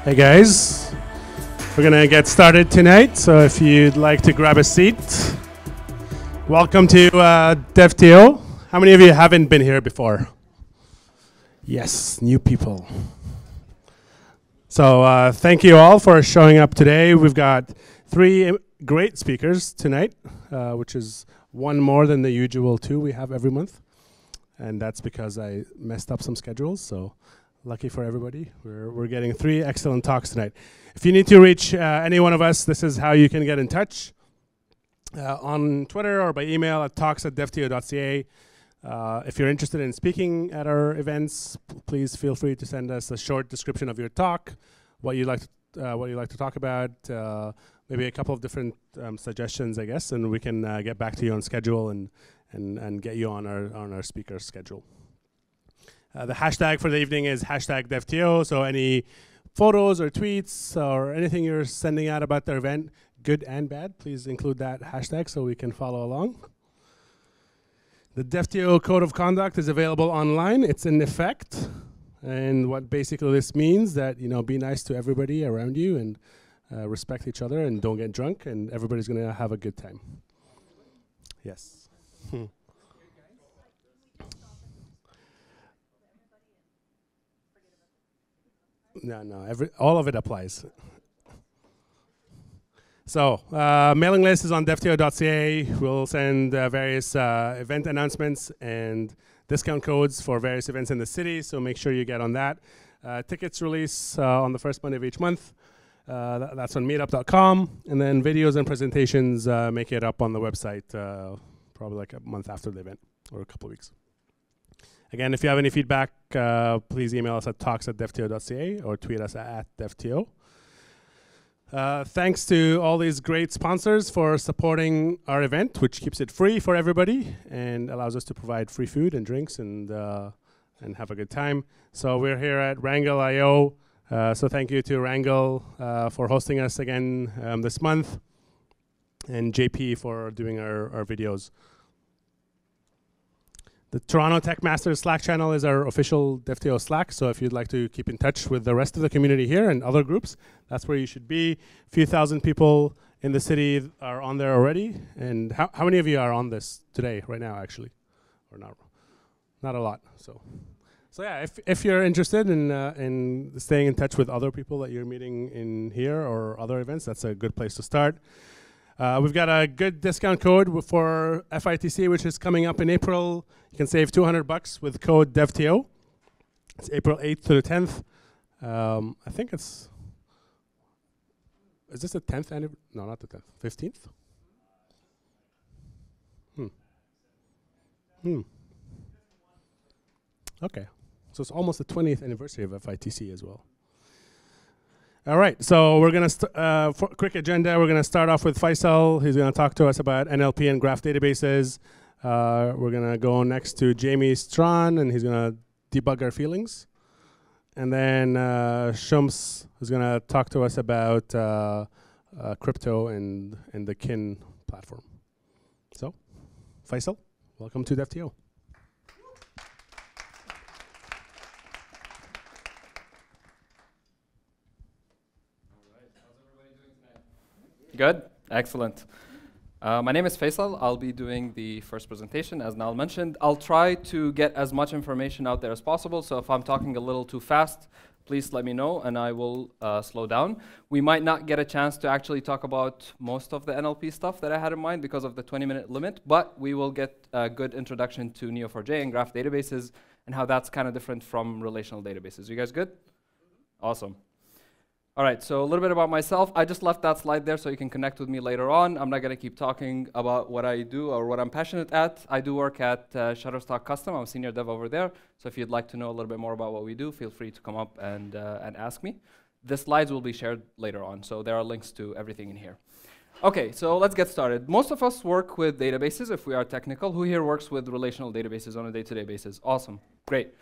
Hey guys, we're gonna get started tonight, so if you'd like to grab a seat. Welcome to DevTO. How many of you haven't been here before? Yes, new people. So thank you all for showing up today. We've got 3 great speakers tonight, which is one more than the usual 2 we have every month. And that's because I messed up some schedules, so lucky for everybody. We're getting 3 excellent talks tonight. If you need to reach any one of us, this is how you can get in touch. On Twitter or by email at talks@devto.ca. If you're interested in speaking at our events, please feel free to send us a short description of your talk, what you'd like to talk about, maybe a couple of different suggestions, I guess, and we can get back to you on schedule and get you on our speaker schedule. The hashtag for the evening is #DevTO, so any photos or tweets or anything you're sending out about the event, good and bad, please include that hashtag so we can follow along. The DevTO Code of Conduct is available online. It's in effect. And what basically this means that, be nice to everybody around you and respect each other and don't get drunk, and everybody's going to have a good time. Yes. No, all of it applies. So, mailing list is on devto.ca. We'll send various event announcements and discount codes for various events in the city, so make sure you get on that. Tickets release on the first Monday of each month. That's on meetup.com. And then videos and presentations make it up on the website probably like a month after the event or a couple of weeks. Again, if you have any feedback, please email us at talks@devto.ca or tweet us at devto. Thanks to all these great sponsors for supporting our event, which keeps it free for everybody and allows us to provide free food and drinks and have a good time. So we're here at Wrangle.io. So thank you to Wrangle for hosting us again this month, and JP for doing our videos. The Toronto Tech Masters Slack channel is our official DevTO Slack, so if you'd like to keep in touch with the rest of the community here and other groups, that's where you should be. A few thousand people in the city are on there already. And how many of you are on this today, right now, actually? Or not? Not a lot. So yeah, if you're interested in staying in touch with other people that you're meeting in here or other events, that's a good place to start. We've got a good discount code for FITC, which is coming up in April. You can save $200 with code DevTO. It's April 8th to the 10th. I think is this the 10th anniversary? No, not the 10th. 15th? Okay. So it's almost the 20th anniversary of FITC as well. All right, so we're going to, for quick agenda, we're going to start off with Faisal. He's going to talk to us about NLP and graph databases. We're going to go next to Jamie Strawn, and he's going to debug our feelings. And then Shums is going to talk to us about crypto and the Kin platform. So, Faisal, welcome to DevTO. Good, excellent. My name is Faisal. I'll be doing the first presentation, as Nal mentioned. I'll try to get as much information out there as possible, so if I'm talking a little too fast, please let me know and I will slow down. We might not get a chance to actually talk about most of the NLP stuff that I had in mind because of the 20-minute limit, but we will get a good introduction to Neo4j and graph databases and how that's kind of different from relational databases. You guys good? Awesome. All right, so a little bit about myself. I just left that slide there so you can connect with me later on. I'm not going to keep talking about what I do or what I'm passionate at. I do work at Shutterstock Custom. I'm a senior dev over there. So if you'd like to know a little bit more about what we do, feel free to come up and ask me. The slides will be shared later on, so there are links to everything in here. Okay, so let's get started. Most of us work with databases if we are technical. Who here works with relational databases on a day-to-day basis? Awesome, great.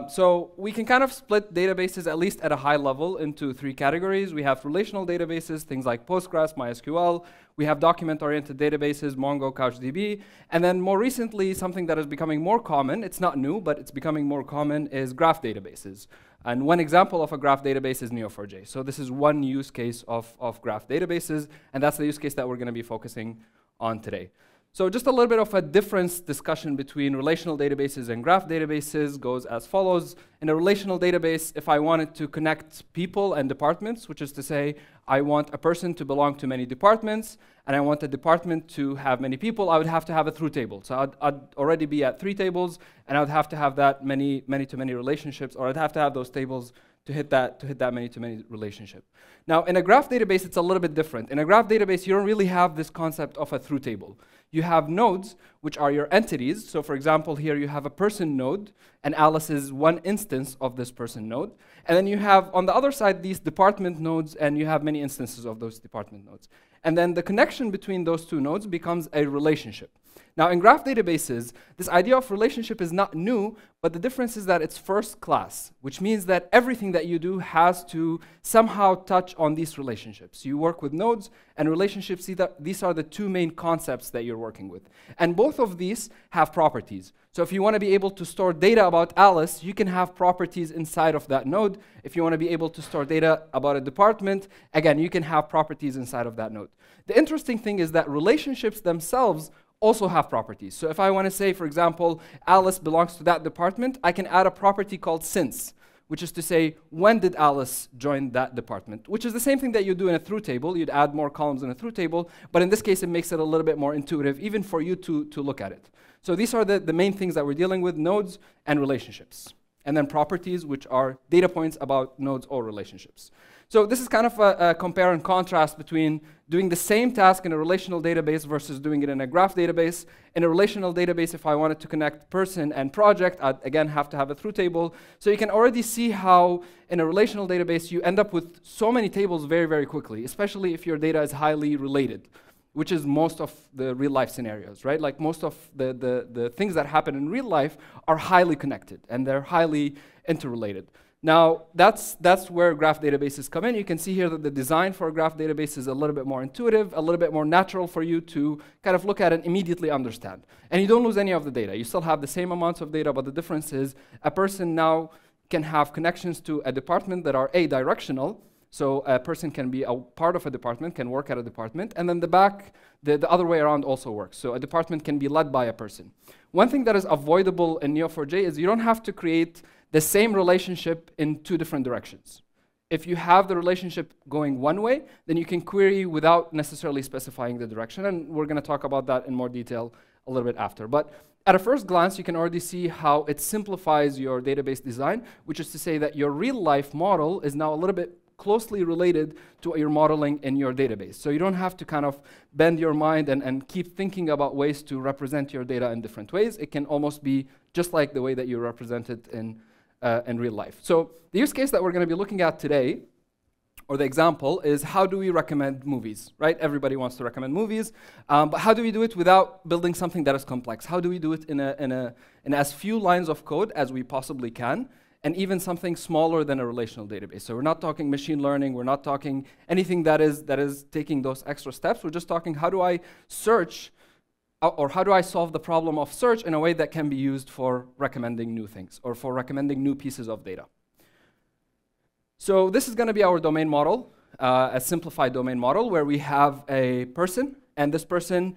So we can kind of split databases, at least at a high level, into 3 categories. We have relational databases, things like Postgres, MySQL. We have document-oriented databases, Mongo, CouchDB. And then more recently, something that is becoming more common, it's not new, but it's becoming more common, is graph databases. And one example of a graph database is Neo4j. So this is one use case of graph databases, and that's the use case that we're going to be focusing on today. So just a little bit of a difference discussion between relational databases and graph databases goes as follows. In a relational database, if I wanted to connect people and departments, which is to say, I want a person to belong to many departments, and I want a department to have many people, I would have to have a through table. So I'd already be at 3 tables, and I would have to have that many-to-many relationships, or I'd have to have those tables to hit that many-to-many relationship. Now, in a graph database, it's a little bit different. In a graph database, you don't really have this concept of a through table. You have nodes, which are your entities. So for example, here you have a person node, and Alice is one instance of this person node. And then you have, on the other side, these department nodes, and you have many instances of those department nodes. And then the connection between those two nodes becomes a relationship. Now, in graph databases, this idea of relationship is not new, but the difference is that it's first class, which means that everything that you do has to somehow touch on these relationships. You work with nodes and relationships. These are the two main concepts that you're working with. And both of these have properties. So if you want to be able to store data about Alice, you can have properties inside of that node. If you want to be able to store data about a department, again, you can have properties inside of that node. The interesting thing is that relationships themselves also have properties. So if I want to say, for example, Alice belongs to that department, I can add a property called since, which is to say, when did Alice join that department? Which is the same thing that you do in a through table. You'd add more columns in a through table, but in this case, it makes it a little bit more intuitive, even for you to look at it. So these are the main things that we're dealing with, nodes and relationships. And then properties, which are data points about nodes or relationships. So this is kind of a compare and contrast between doing the same task in a relational database versus doing it in a graph database. In a relational database, if I wanted to connect person and project, I'd again have to have a through table. So you can already see how in a relational database, you end up with so many tables very, very quickly, especially if your data is highly related, which is most of the real life scenarios, right? Like most of the things that happen in real life are highly connected and they're highly interrelated. Now, that's where graph databases come in. You can see here that the design for a graph database is a little bit more intuitive, a little bit more natural for you to kind of look at and immediately understand. And you don't lose any of the data. You still have the same amounts of data, but the difference is a person now can have connections to a department that are directional. So a person can be a part of a department, can work at a department, and then the other way around also works. So a department can be led by a person. One thing that is avoidable in Neo4j is you don't have to create the same relationship in 2 different directions. If you have the relationship going one way, then you can query without necessarily specifying the direction, and we're going to talk about that in more detail a little bit after. But at a first glance, you can already see how it simplifies your database design, which is to say that your real-life model is now a little bit closely related to what you're modeling in your database. So you don't have to kind of bend your mind and keep thinking about ways to represent your data in different ways. It can almost be just like the way that you represent it in real life. So the use case that we're going to be looking at today, or the example, is how do we recommend movies, right? Everybody wants to recommend movies, but how do we do it without building something that is complex? How do we do it in as few lines of code as we possibly can, and even something smaller than a relational database? So we're not talking machine learning, we're not talking anything that is taking those extra steps. We're just talking how do I search or how do I solve the problem of search in a way that can be used for recommending new things or for recommending new pieces of data. So this is going to be our domain model, a simplified domain model where we have a person, and this person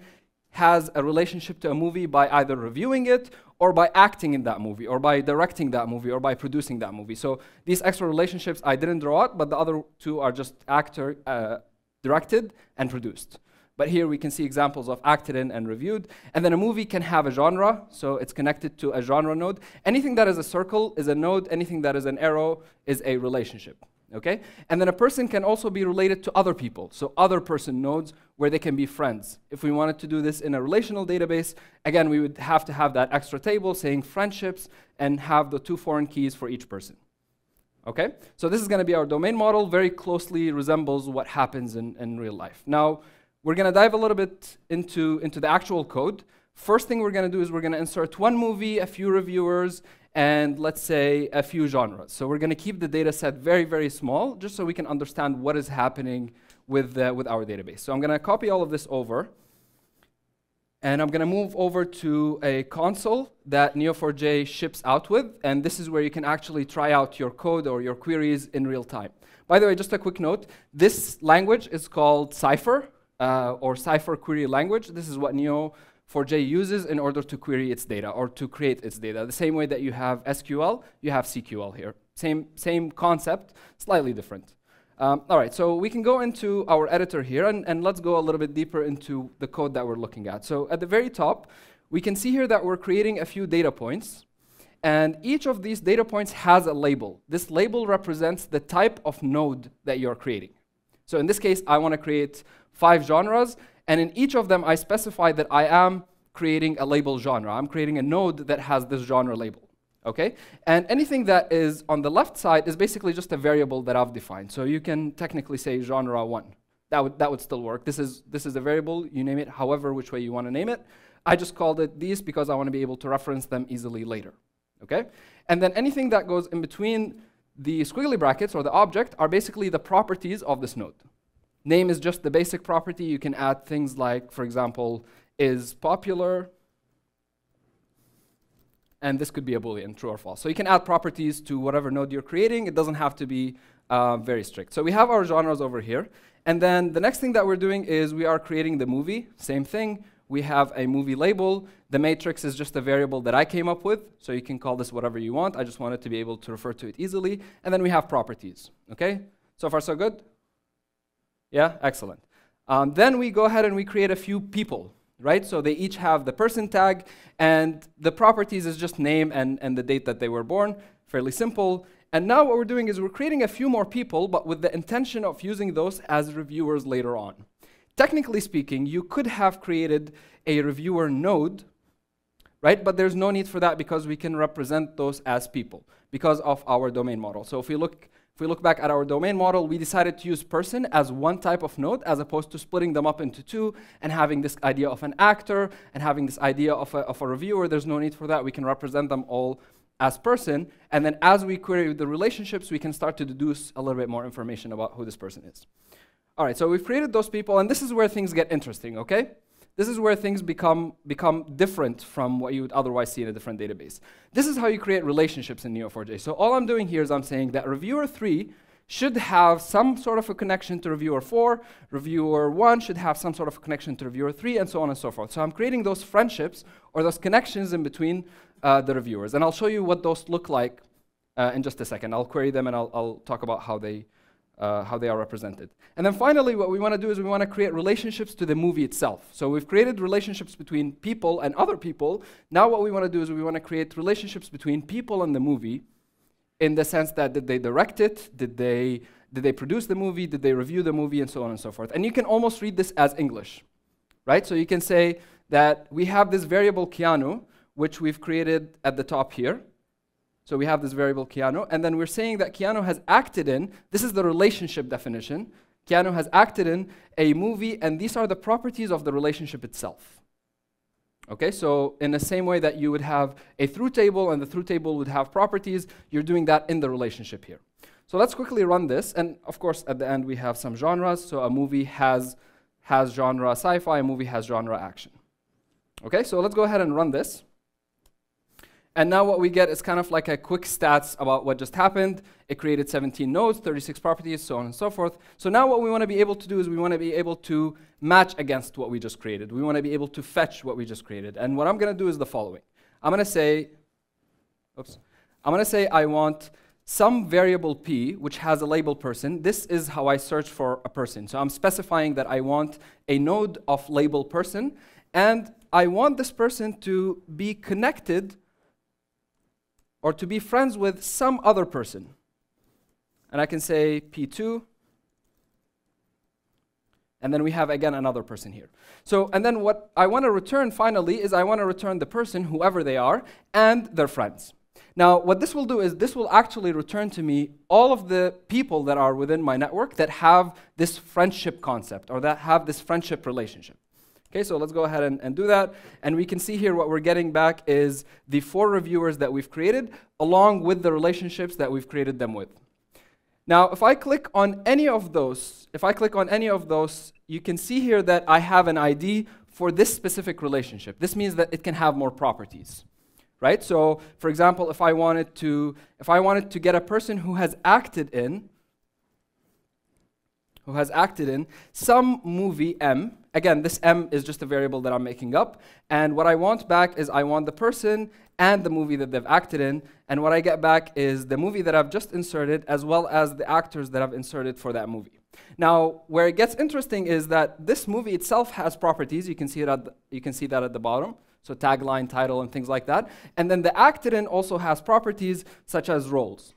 has a relationship to a movie by either reviewing it or by acting in that movie or by directing that movie or by producing that movie. So these extra relationships I didn't draw out, but the other 2 are just directed and produced. But here we can see examples of acted in and reviewed. And then a movie can have a genre, so it's connected to a genre node. Anything that is a circle is a node. Anything that is an arrow is a relationship. Okay? And then a person can also be related to other people, so other person nodes where they can be friends. If we wanted to do this in a relational database, again, we would have to have that extra table saying friendships and have the 2 foreign keys for each person. Okay? So this is going to be our domain model, very closely resembles what happens in real life. Now, we're going to dive a little bit into the actual code. First thing we're going to do is we're going to insert 1 movie, a few reviewers, and let's say a few genres. So we're going to keep the data set very, very small, just so we can understand what is happening with our database. So I'm going to copy all of this over. And I'm going to move over to a console that Neo4j ships out with. And this is where you can actually try out your code or your queries in real time. By the way, just a quick note. This language is called Cypher or Cypher query language. This is what Neo4j uses in order to query its data or to create its data. The same way that you have SQL, you have CQL here. Same concept, slightly different. All right, so we can go into our editor here, and let's go a little bit deeper into the code that we're looking at. So at the very top, we can see here that we're creating a few data points, and each of these data points has a label. This label represents the type of node that you're creating. So in this case, I want to create 5 genres, and in each of them, I specify that I am creating a label genre. I'm creating a node that has this genre label. Okay, and anything that is on the left side is basically just a variable that I've defined. So you can technically say genre 1. That would still work. This is a variable. You name it however which way you want to name it. I just called it these because I want to be able to reference them easily later. Okay, and then anything that goes in between the squiggly brackets or the object are basically the properties of this node. Name is just the basic property. You can add things like, for example, is popular. And this could be a Boolean, true or false. So you can add properties to whatever node you're creating. It doesn't have to be very strict. So we have our genres over here. And then the next thing that we're doing is we are creating the movie. Same thing. We have a movie label. The matrix is just a variable that I came up with. So you can call this whatever you want. I just wanted to be able to refer to it easily. And then we have properties. Okay? So far, so good? Yeah? Excellent. Then we go ahead and we create a few people. Right? So they each have the person tag, and the properties is just name and the date that they were born. Fairly simple. And now what we're doing is we're creating a few more people, but with the intention of using those as reviewers later on. Technically speaking, you could have created a reviewer node, right? But there's no need for that because we can represent those as people because of our domain model. So if we look back at our domain model, we decided to use person as one type of node as opposed to splitting them up into 2 and having this idea of an actor and having this idea of a reviewer. There's no need for that. We can represent them all as person. And then as we query the relationships, we can start to deduce a little bit more information about who this person is. All right, so we've created those people, and this is where things get interesting, okay? This is where things become different from what you would otherwise see in a different database. This is how you create relationships in Neo4j. So all I'm doing here is I'm saying that reviewer 3 should have some sort of a connection to reviewer 4, reviewer 1 should have some sort of a connection to reviewer 3, and so on and so forth. So I'm creating those friendships or those connections in between the reviewers. And I'll show you what those look like in just a second. I'll query them and I'll talk about how they are represented. And then finally, what we want to do is we want to create relationships to the movie itself. So we've created relationships between people and other people. Now what we want to do is we want to create relationships between people and the movie in the sense that did they direct it, did they produce the movie, did they review the movie, and so on and so forth. And you can almost read this as English, right? So you can say that we have this variable Keanu, which we've created at the top here. So we have this variable Keanu, and then we're saying that Keanu has acted in, this is the relationship definition, Keanu has acted in a movie, and these are the properties of the relationship itself. Okay, so in the same way that you would have a through table, and the through table would have properties, you're doing that in the relationship here. So let's quickly run this, and of course at the end we have some genres, so a movie has genre sci-fi, a movie has genre action. Okay, so let's go ahead and run this. And now what we get is kind of like a quick stats about what just happened. It created 17 nodes, 36 properties, so on and so forth. So now what we want to be able to do is we want to be able to match against what we just created. We want to be able to fetch what we just created. And what I'm going to do is the following. I'm going to say I want some variable p, which has a label person. This is how I search for a person. So I'm specifying that I want a node of label person, and I want this person to be connected or to be friends with some other person. And I can say P2, and then we have again another person here. So, and then what I want to return finally is I want to return the person, whoever they are, and their friends. Now, what this will do is this will actually return to me all of the people that are within my network that have this friendship concept or that have this friendship relationship. Okay, so let's go ahead and do that. And we can see here what we're getting back is the 4 reviewers that we've created along with the relationships that we've created them with. Now, if I click on any of those, you can see here that I have an ID for this specific relationship. This means that it can have more properties, right? So, for example, if I wanted to get a person who has acted in some movie M. Again, this M is just a variable that I'm making up. And what I want back is I want the person and the movie that they've acted in. And what I get back is the movie that I've just inserted as well as the actors that I've inserted for that movie. Now, where it gets interesting is that this movie itself has properties. You can see that at the bottom. So tagline, title, and things like that. And then the acted in also has properties such as roles.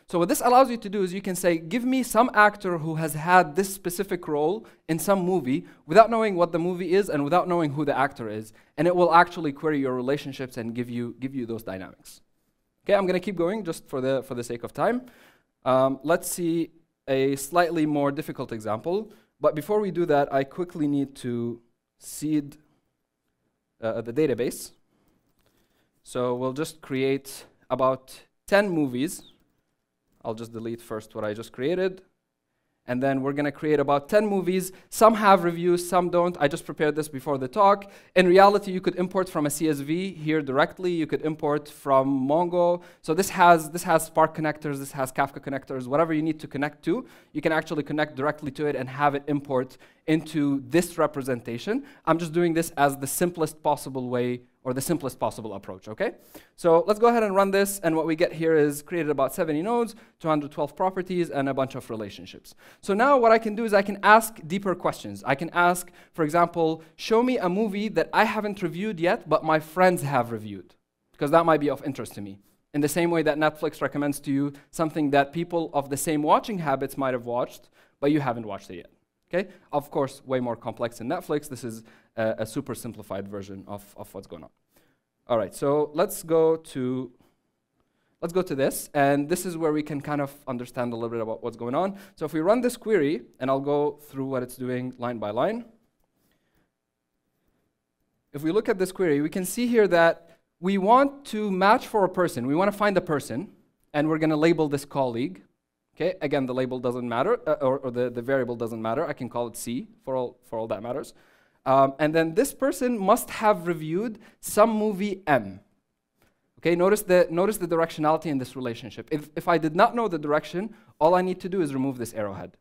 So what this allows you to do is you can say, give me some actor who has had this specific role in some movie without knowing what the movie is and without knowing who the actor is. And it will actually query your relationships and give you those dynamics. Okay, I'm going to keep going just for the sake of time. Let's see a slightly more difficult example. But before we do that, I quickly need to seed the database. So we'll just create about 10 movies. I'll just delete first what I just created. And then we're going to create about 10 movies. Some have reviews, some don't. I just prepared this before the talk. In reality, you could import from a CSV here directly. You could import from Mongo. So this has Spark connectors, this has Kafka connectors. Whatever you need to connect to, you can actually connect directly to it and have it import into this representation. I'm just doing this as the simplest possible way or the simplest possible approach, okay? So let's go ahead and run this, and what we get here is created about 70 nodes, 212 properties, and a bunch of relationships. So now what I can do is I can ask deeper questions. I can ask, for example, show me a movie that I haven't reviewed yet, but my friends have reviewed, because that might be of interest to me. In the same way that Netflix recommends to you something that people of the same watching habits might have watched, but you haven't watched it yet. Okay? Of course, way more complex than Netflix. This is a super simplified version of what's going on. All right, so let's go to this, and this is where we can kind of understand a little bit about what's going on. So if we run this query, and I'll go through what it's doing line by line. If we look at this query, we can see here that we want to match for a person. We want to find a person, and we're going to label this colleague. Okay, again, the label doesn't matter, or the variable doesn't matter. I can call it C for all that matters. And then this person must have reviewed some movie M. Okay, notice the directionality in this relationship. If I did not know the direction, all I need to do is remove this arrowhead.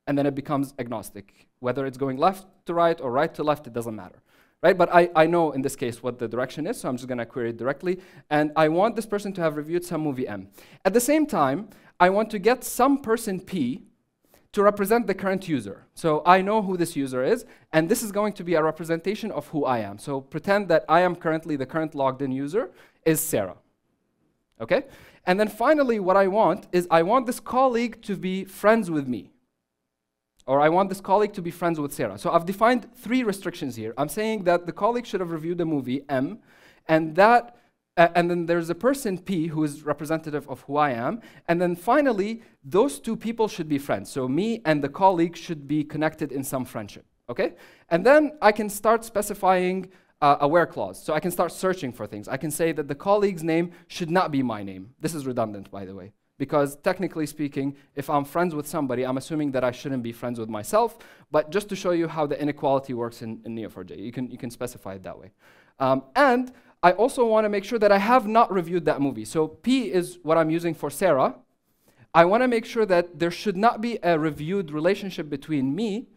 And then it becomes agnostic. Whether it's going left to right or right to left, it doesn't matter. Right? But I know in this case what the direction is, so I'm just going to query it directly. And I want this person to have reviewed some movie M. At the same time, I want to get some person P to represent the current user. So I know who this user is, and this is going to be a representation of who I am. So pretend that I am currently the current logged in user is Sarah. Okay? And then finally, what I want is I want this colleague to be friends with me. Or I want this colleague to be friends with Sarah. So I've defined 3 restrictions here. I'm saying that the colleague should have reviewed the movie M, and then there's a person P who is representative of who I am. And then finally, those 2 people should be friends. So me and the colleague should be connected in some friendship. Okay? And then I can start specifying a where clause. So I can start searching for things. I can say that the colleague's name should not be my name. This is redundant, by the way. Because technically speaking, if I'm friends with somebody, I'm assuming that I shouldn't be friends with myself. But just to show you how the inequality works in Neo4j, you can specify it that way. And I also want to make sure that I have not reviewed that movie. So P is what I'm using for Sarah. I want to make sure that there should not be a reviewed relationship between me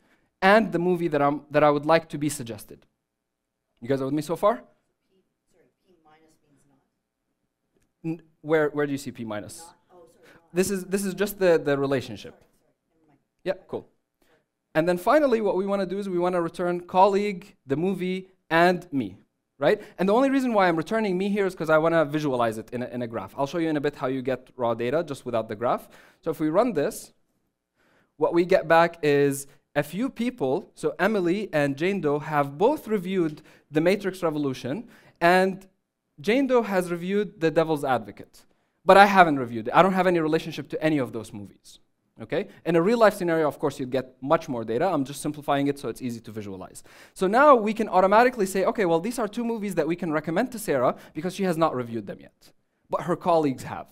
and the movie that I would like to be suggested. You guys are with me so far? P minus means not. Where do you see P minus? Not. Oh, sorry, not. This is just the relationship. Sorry. Never mind. Yeah, cool. And then finally, what we want to do is we want to return colleague, the movie, and me. Right? And the only reason why I'm returning me here is because I want to visualize it in a graph. I'll show you in a bit how you get raw data just without the graph. So if we run this, what we get back is a few people, so Emily and Jane Doe, have both reviewed The Matrix Revolution, and Jane Doe has reviewed The Devil's Advocate. But I haven't reviewed it. I don't have any relationship to any of those movies. Okay? In a real-life scenario, of course, you'd get much more data. I'm just simplifying it so it's easy to visualize. So now we can automatically say, okay, well, these are 2 movies that we can recommend to Sarah because she has not reviewed them yet. But her colleagues have.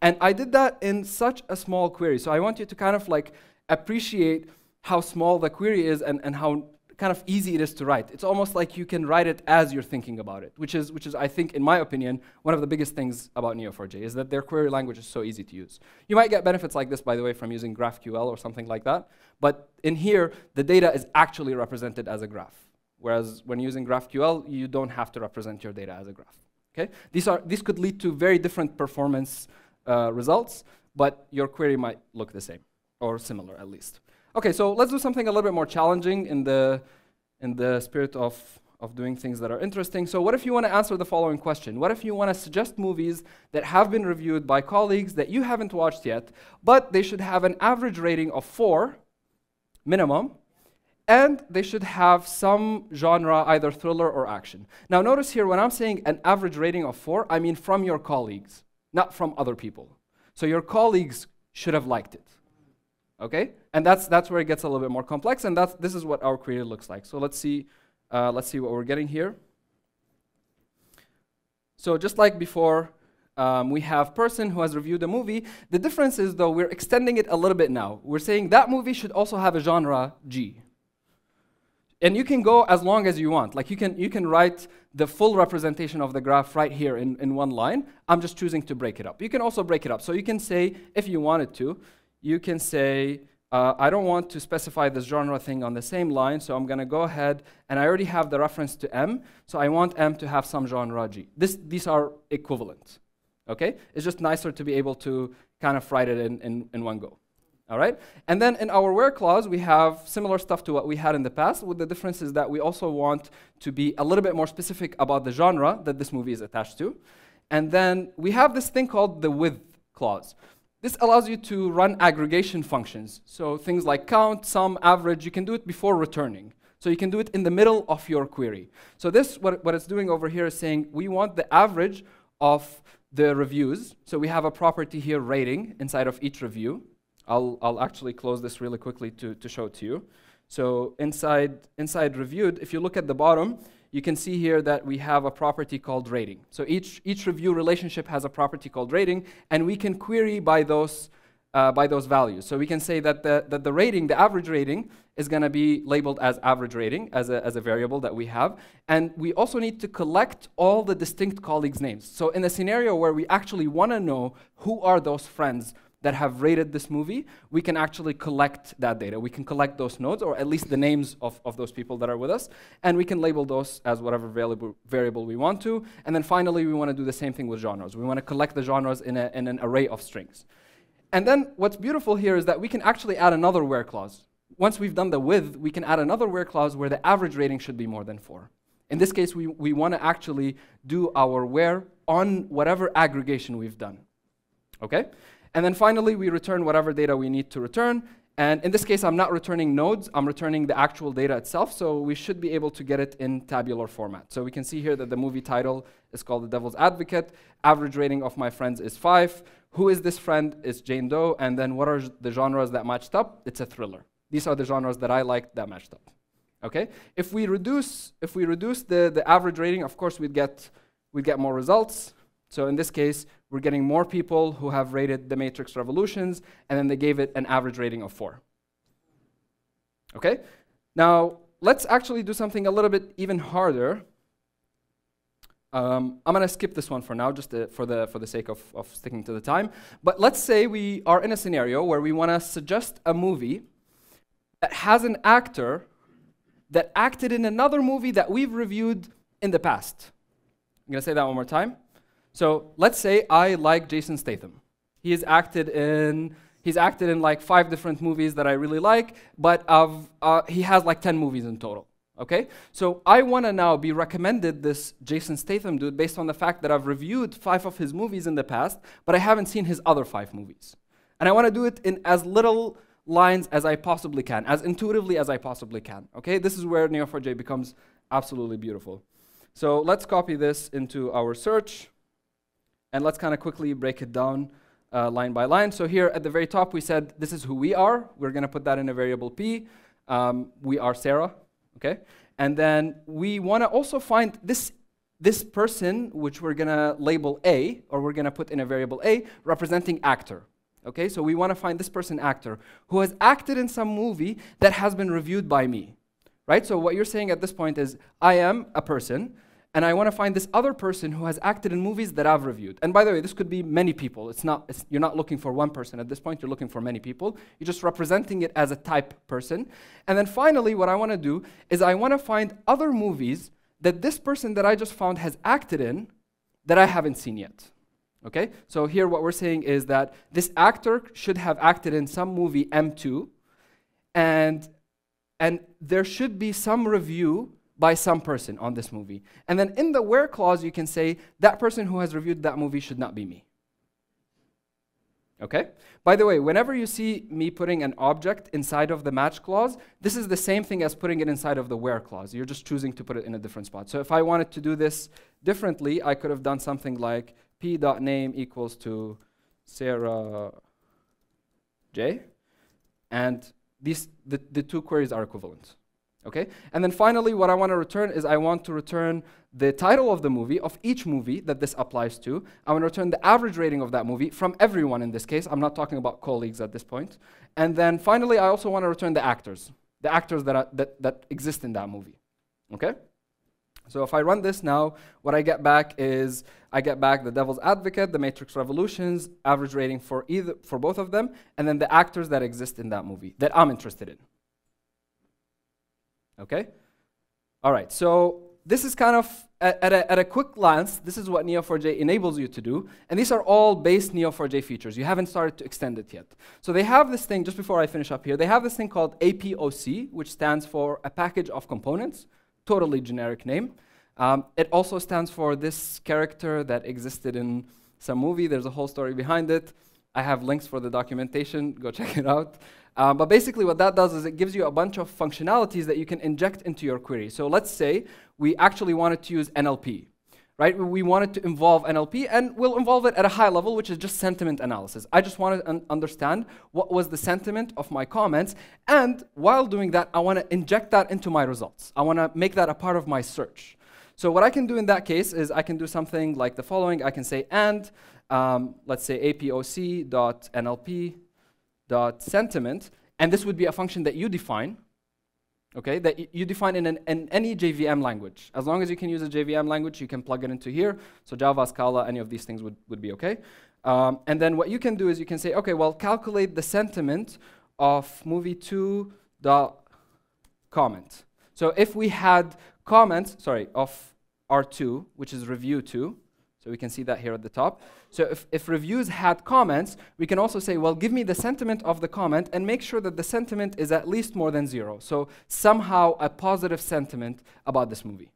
And I did that in such a small query. So I want you to kind of like appreciate how small the query is and how kind of easy it is to write. It's almost like you can write it as you're thinking about it, which is I think, in my opinion, one of the biggest things about Neo4j is that their query language is so easy to use. You might get benefits like this, by the way, from using GraphQL or something like that. But in here, the data is actually represented as a graph. Whereas when using GraphQL, you don't have to represent your data as a graph. Okay? These could lead to very different performance results, but your query might look the same, or similar at least. Okay, so let's do something a little bit more challenging in the spirit of doing things that are interesting. So what if you want to answer the following question? What if you want to suggest movies that have been reviewed by colleagues that you haven't watched yet, but they should have an average rating of 4 minimum, and they should have some genre, either thriller or action. Now notice here, when I'm saying an average rating of 4, I mean from your colleagues, not from other people. So your colleagues should have liked it. Okay? And that's where it gets a little bit more complex, and this is what our query looks like. So let's see what we're getting here. So just like before, we have person who has reviewed a movie. The difference is, though, we're extending it a little bit now. We're saying that movie should also have a genre G. And you can go as long as you want. Like you can write the full representation of the graph right here in one line. I'm just choosing to break it up. You can also break it up. So you can say, if you wanted to, you can say, I don't want to specify this genre thing on the same line, so I'm going to go ahead, and I already have the reference to M, so I want M to have some genre G. These are equivalent. Okay? It's just nicer to be able to kind of write it in one go. All right? And then in our where clause, we have similar stuff to what we had in the past, with the difference is that we also want to be a little bit more specific about the genre that this movie is attached to. And then we have this thing called the with clause. This allows you to run aggregation functions. So things like count, sum, average, you can do it before returning. So you can do it in the middle of your query. So this, what it's doing over here is saying we want the average of the reviews. So we have a property here, rating, inside of each review. I'll actually close this really quickly to show it to you. So inside reviewed, if you look at the bottom, you can see here that we have a property called rating. So each review relationship has a property called rating, and we can query by those values. So we can say that the rating, the average rating, is going to be labeled as average rating, as a variable that we have. And we also need to collect all the distinct colleagues' names. So in a scenario where we actually want to know who are those friends that have rated this movie, we can actually collect that data. We can collect those nodes, or at least the names of those people that are with us, and we can label those as whatever variable we want to. And then finally, we want to do the same thing with genres. We want to collect the genres in an array of strings. And then what's beautiful here is that we can actually add another where clause. Once we've done the with, we can add another where clause where the average rating should be more than 4. In this case, we want to actually do our where on whatever aggregation we've done. Okay? And then finally, we return whatever data we need to return. And in this case, I'm not returning nodes. I'm returning the actual data itself. So we should be able to get it in tabular format. So we can see here that the movie title is called The Devil's Advocate. Average rating of my friends is 5. Who is this friend? It's Jane Doe. And then what are the genres that matched up? It's a thriller. These are the genres that I liked that matched up. Okay? If we reduce the average rating, of course, we'd get more results. So in this case, we're getting more people who have rated The Matrix Revolutions, and then they gave it an average rating of 4. Okay? Now, let's actually do something a little bit even harder. I'm going to skip this one for now, just for the sake of sticking to the time. But let's say we are in a scenario where we want to suggest a movie that has an actor that acted in another movie that we've reviewed in the past. I'm going to say that one more time. So let's say I like Jason Statham. He's acted in like 5 different movies that I really like, but he has like 10 movies in total. Okay? So I want to now be recommended this Jason Statham dude based on the fact that I've reviewed 5 of his movies in the past, but I haven't seen his other 5 movies. And I want to do it in as little lines as I possibly can, as intuitively as I possibly can. Okay? This is where Neo4j becomes absolutely beautiful. So let's copy this into our search. And let's kind of quickly break it down line by line. So here at the very top, we said this is who we are. We're going to put that in a variable p. We are Sarah. Okay? And then we want to also find this person, which we're going to label A, or we're going to put in a variable A, representing actor. Okay? So we want to find this person, actor, who has acted in some movie that has been reviewed by me. right? So what you're saying at this point is, I am a person, and I want to find this other person who has acted in movies that I've reviewed. And by the way, this could be many people. You're not looking for one person at this point. You're looking for many people. You're just representing it as a type person. And then finally, what I want to do is I want to find other movies that this person that I just found has acted in that I haven't seen yet. Okay? So here what we're saying is that this actor should have acted in some movie M2, and there should be some review by some person on this movie. And then in the where clause, you can say, that person who has reviewed that movie should not be me. Okay? By the way, whenever you see me putting an object inside of the match clause, this is the same thing as putting it inside of the where clause. You're just choosing to put it in a different spot. So if I wanted to do this differently, I could have done something like p.name equals to Sarah J. And the two queries are equivalent. Okay? And then finally, what I want to return is I want to return the title of the movie, of each movie that this applies to. I want to return the average rating of that movie from everyone in this case. I'm not talking about colleagues at this point. And then finally, I also want to return the actors that exist in that movie. Okay? So if I run this now, what I get back is I get back the Devil's Advocate, the Matrix Revolutions, average rating for both of them, and then the actors that exist in that movie that I'm interested in. Okay? All right, so this is kind of, at a quick glance, this is what Neo4j enables you to do. And these are all base Neo4j features. You haven't started to extend it yet. So they have this thing, just before I finish up here, they have this thing called APOC, which stands for a package of components, totally generic name. It also stands for this character that existed in some movie. There's a whole story behind it. I have links for the documentation. Go check it out. But basically what that does is it gives you a bunch of functionalities that you can inject into your query. So let's say we actually wanted to use NLP, right? We wanted to involve NLP, and we'll involve it at a high level, which is just sentiment analysis. I just want to understand what was the sentiment of my comments, and while doing that, I want to inject that into my results. I want to make that a part of my search. So what I can do in that case is I can do something like the following. I can say and, let's say apoc.nlp.sentiment, and this would be a function that you define, okay, that you define in any JVM language. As long as you can use a JVM language, you can plug it into here. So Java, Scala, any of these things would be okay. And then what you can do is you can say, okay, well, calculate the sentiment of movie 2.comment. So if we had comments, of R2, which is review 2, so we can see that here at the top. So if reviews had comments, we can also say, well, give me the sentiment of the comment and make sure that the sentiment is at least more than 0. So somehow a positive sentiment about this movie.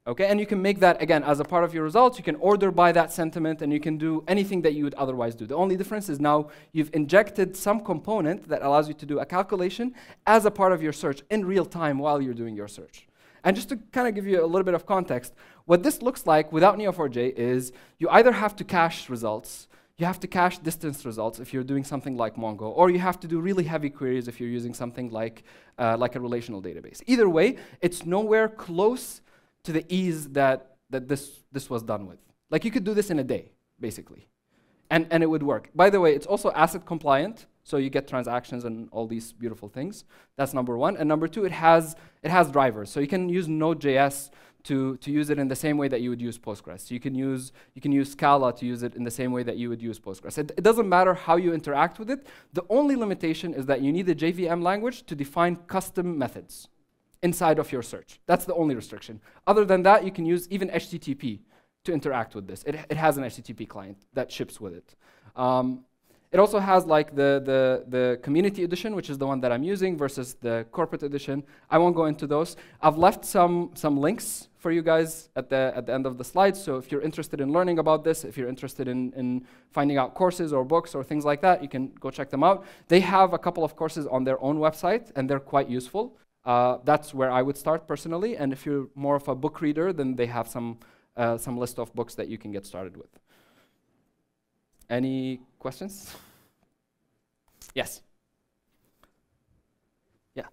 Okay, and you can make that, again, as a part of your results. You can order by that sentiment, and you can do anything that you would otherwise do. The only difference is now you've injected some component that allows you to do a calculation as a part of your search in real time while you're doing your search. And just to kind of give you a little bit of context, what this looks like without Neo4j is you either have to cache results, you have to cache distance results if you're doing something like Mongo, or you have to do really heavy queries if you're using something like a relational database. Either way, it's nowhere close to the ease that this was done with. Like, you could do this in a day, basically, and it would work. By the way, it's also ACID compliant, so you get transactions and all these beautiful things. That's number one. And number two, it has drivers, so you can use Node.js to use it in the same way that you would use Postgres. So you can use Scala to use it in the same way that you would use Postgres. It doesn't matter how you interact with it. The only limitation is that you need a JVM language to define custom methods inside of your search. That's the only restriction. Other than that, you can use even HTTP to interact with this. It has an HTTP client that ships with it. It also has like the community edition, which is the one that I'm using, versus the corporate edition. I won't go into those. I've left some links for you guys at the end of the slides. So if you're interested in learning about this, if you're interested in finding out courses or books or things like that, you can go check them out. They have a couple of courses on their own website, and they're quite useful. That's where I would start personally. And if you're more of a book reader, then they have some list of books that you can get started with. Any questions? Yes. Yeah.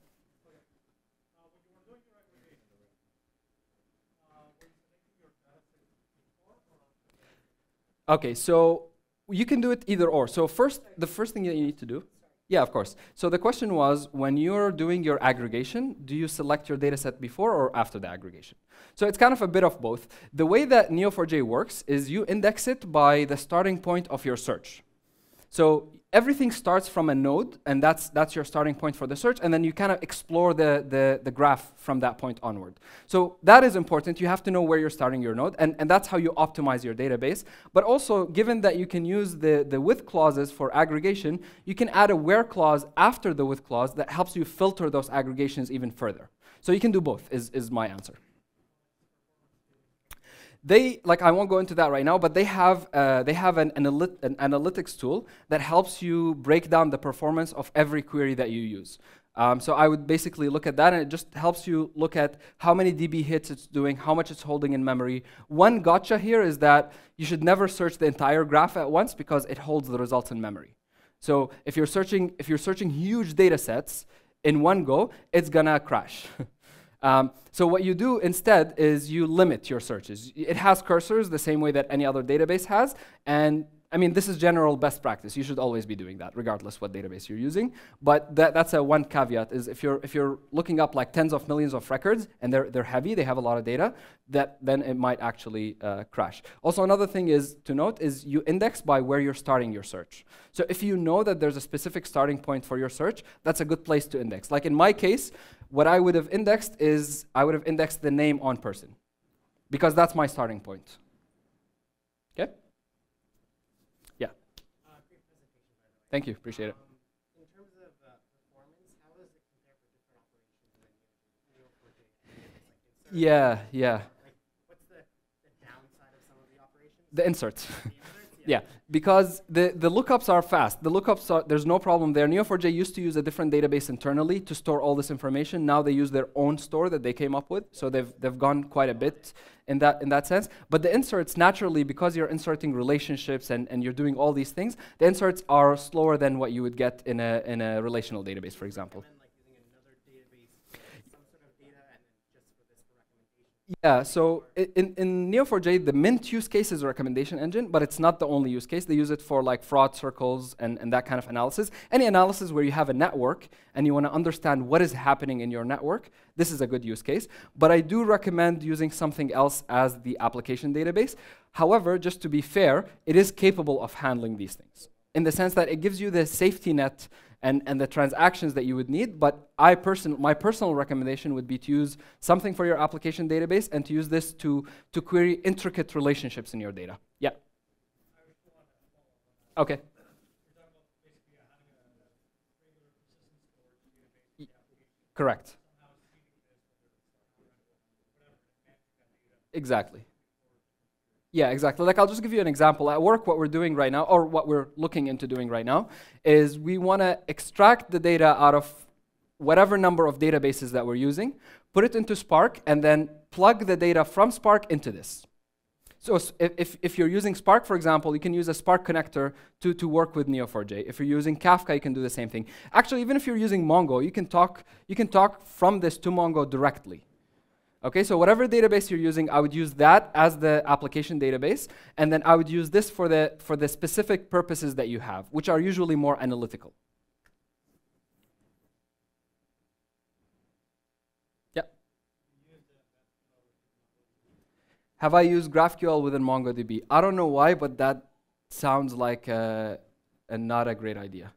Okay, so you can do it either or. So the first thing that you need to do. Yeah, of course. So the question was, when you're doing your aggregation, do you select your data set before or after the aggregation? So it's kind of a bit of both. The way that Neo4j works is you index it by the starting point of your search. So everything starts from a node, and that's your starting point for the search, and then you kind of explore the graph from that point onward. So that is important. You have to know where you're starting your node, and that's how you optimize your database. But also, given that you can use the with clauses for aggregation, you can add a where clause after the with clause that helps you filter those aggregations even further. So you can do both, is my answer. They, like, I won't go into that right now, but they have an analytics tool that helps you break down the performance of every query that you use. So I would basically look at that, and it just helps you look at how many DB hits it's doing, how much it's holding in memory. One gotcha here is that you should never search the entire graph at once because it holds the results in memory. So if you're searching huge data sets in one go, it's gonna crash. So what you do instead is you limit your searches. It has cursors the same way that any other database has, and I mean, this is general best practice. You should always be doing that, regardless what database you're using. But that's a one caveat, is if you're looking up like tens of millions of records, and they're heavy, they have a lot of data, then it might actually crash. Also, another thing is to note is you index by where you're starting your search. So if you know that there's a specific starting point for your search, that's a good place to index. Like in my case, what I would have indexed is I would have indexed the name on person, because that's my starting point. Okay? Yeah. Great presentation, by the way. Thank you. Appreciate it. In terms of performance, how does it compare for different operations in Neo4j? Yeah, yeah. Like, what's the downside of some of the operations? The inserts. The inserts? Yeah, because the lookups are fast. The lookups are, there's no problem there. Neo4j used to use a different database internally to store all this information. Now they use their own store that they came up with. So they've gone quite a bit in that sense. But the inserts, naturally, because you're inserting relationships and you're doing all these things, the inserts are slower than what you would get in a relational database, for example. Yeah, so in Neo4j, the Mint use case is a recommendation engine, but it's not the only use case. They use it for like fraud circles and that kind of analysis. Any analysis where you have a network and you want to understand what is happening in your network, this is a good use case. But I do recommend using something else as the application database. However, just to be fair, it is capable of handling these things, in the sense that it gives you the safety net and the transactions that you would need. But my personal recommendation would be to use something for your application database and to use this to query intricate relationships in your data. Yeah. Okay. Correct. Exactly. Yeah, exactly. Like, I'll just give you an example. At work, what we're doing right now, or what we're looking into doing right now, is we want to extract the data out of whatever number of databases that we're using, put it into Spark, and then plug the data from Spark into this. So if you're using Spark, for example, you can use a Spark connector to work with Neo4j. If you're using Kafka, you can do the same thing. Actually, even if you're using Mongo, you can talk from this to Mongo directly. Okay, so whatever database you're using, I would use that as the application database, and then I would use this for the specific purposes that you have, which are usually more analytical. Yeah. Have I used GraphQL within MongoDB? I don't know why, but that sounds like not a great idea.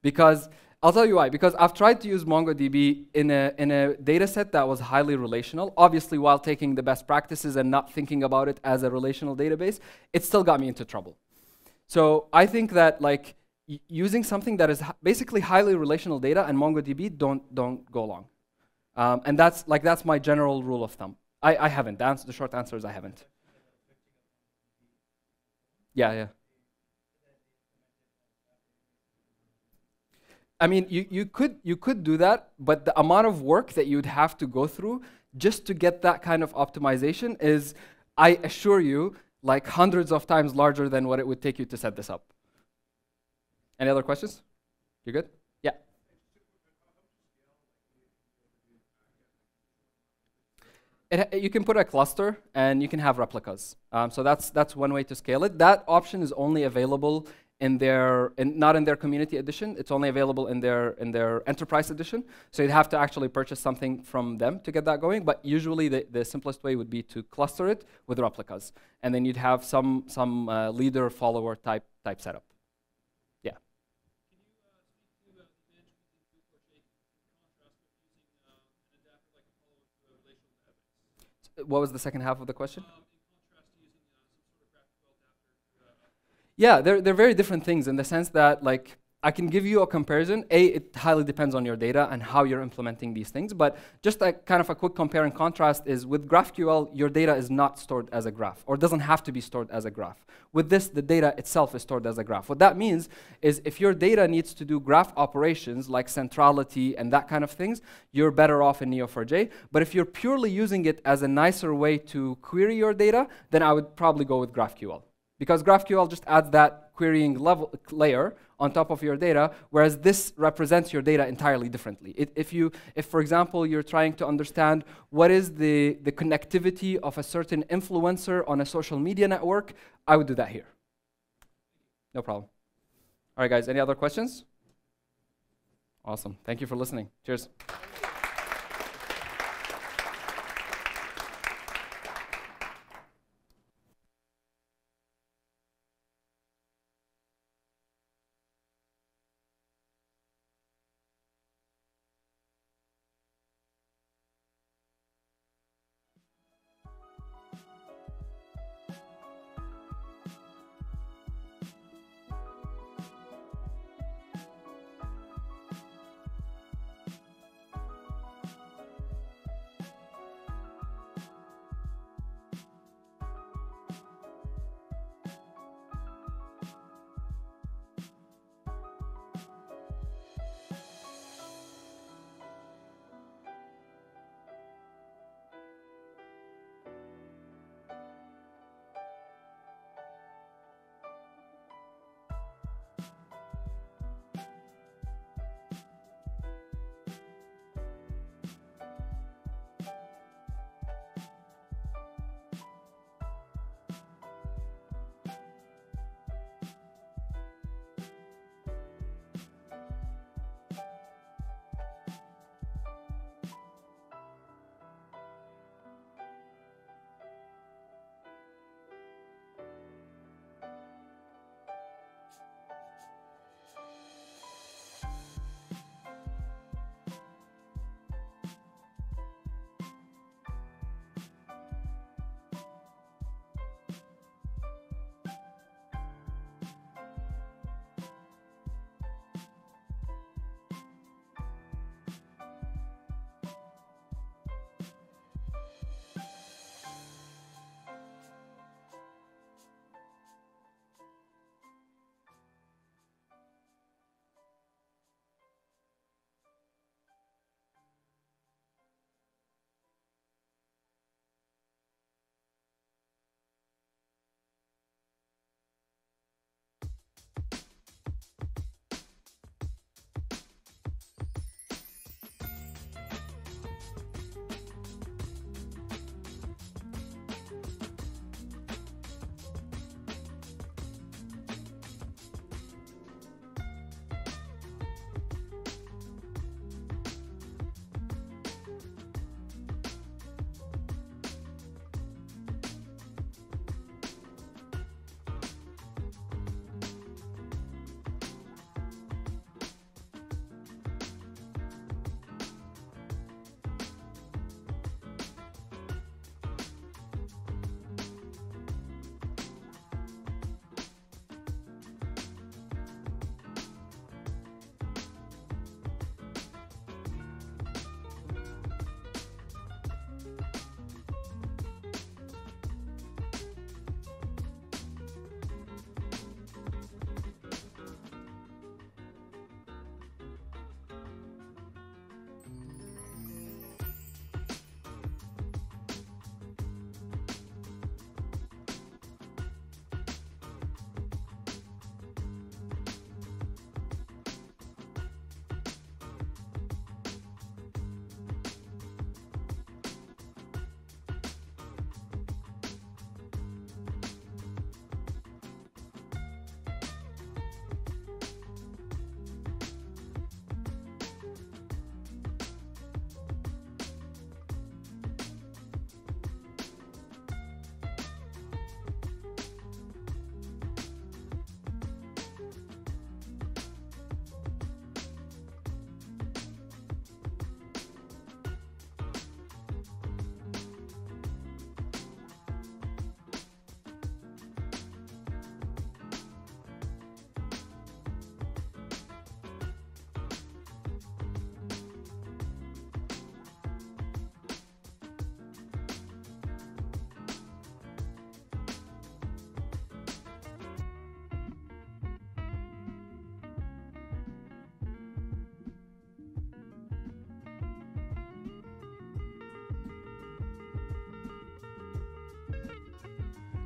Because I'll tell you why. Because I've tried to use MongoDB in a data set that was highly relational, obviously while taking the best practices and not thinking about it as a relational database. It still got me into trouble. So I think that like using something that is basically highly relational data and MongoDB don't go along. And that's my general rule of thumb. I haven't. The short answer is I haven't. Yeah. I mean, you could do that, but the amount of work that you'd have to go through just to get that kind of optimization is, I assure you, like hundreds of times larger than what it would take you to set this up. Any other questions? You good? Yeah. You can put a cluster and you can have replicas. So that's one way to scale it. That option is only available not in their community edition. It's only available in their enterprise edition. So you'd have to actually purchase something from them to get that going. But usually the simplest way would be to cluster it with replicas, and then you'd have some leader follower type setup. Yeah. What was the second half of the question? Yeah, they're very different things in the sense that, like, I can give you a comparison. It highly depends on your data and how you're implementing these things. But just like kind of a quick compare and contrast is with GraphQL, your data is not stored as a graph, or doesn't have to be stored as a graph. With this, the data itself is stored as a graph. What that means is if your data needs to do graph operations like centrality and that kind of things, you're better off in Neo4j. But if you're purely using it as a nicer way to query your data, then I would probably go with GraphQL. Because GraphQL just adds that querying layer on top of your data, whereas this represents your data entirely differently. If, for example, you're trying to understand what is the connectivity of a certain influencer on a social media network, I would do that here. No problem. All right, guys, any other questions? Awesome. Thank you for listening. Cheers.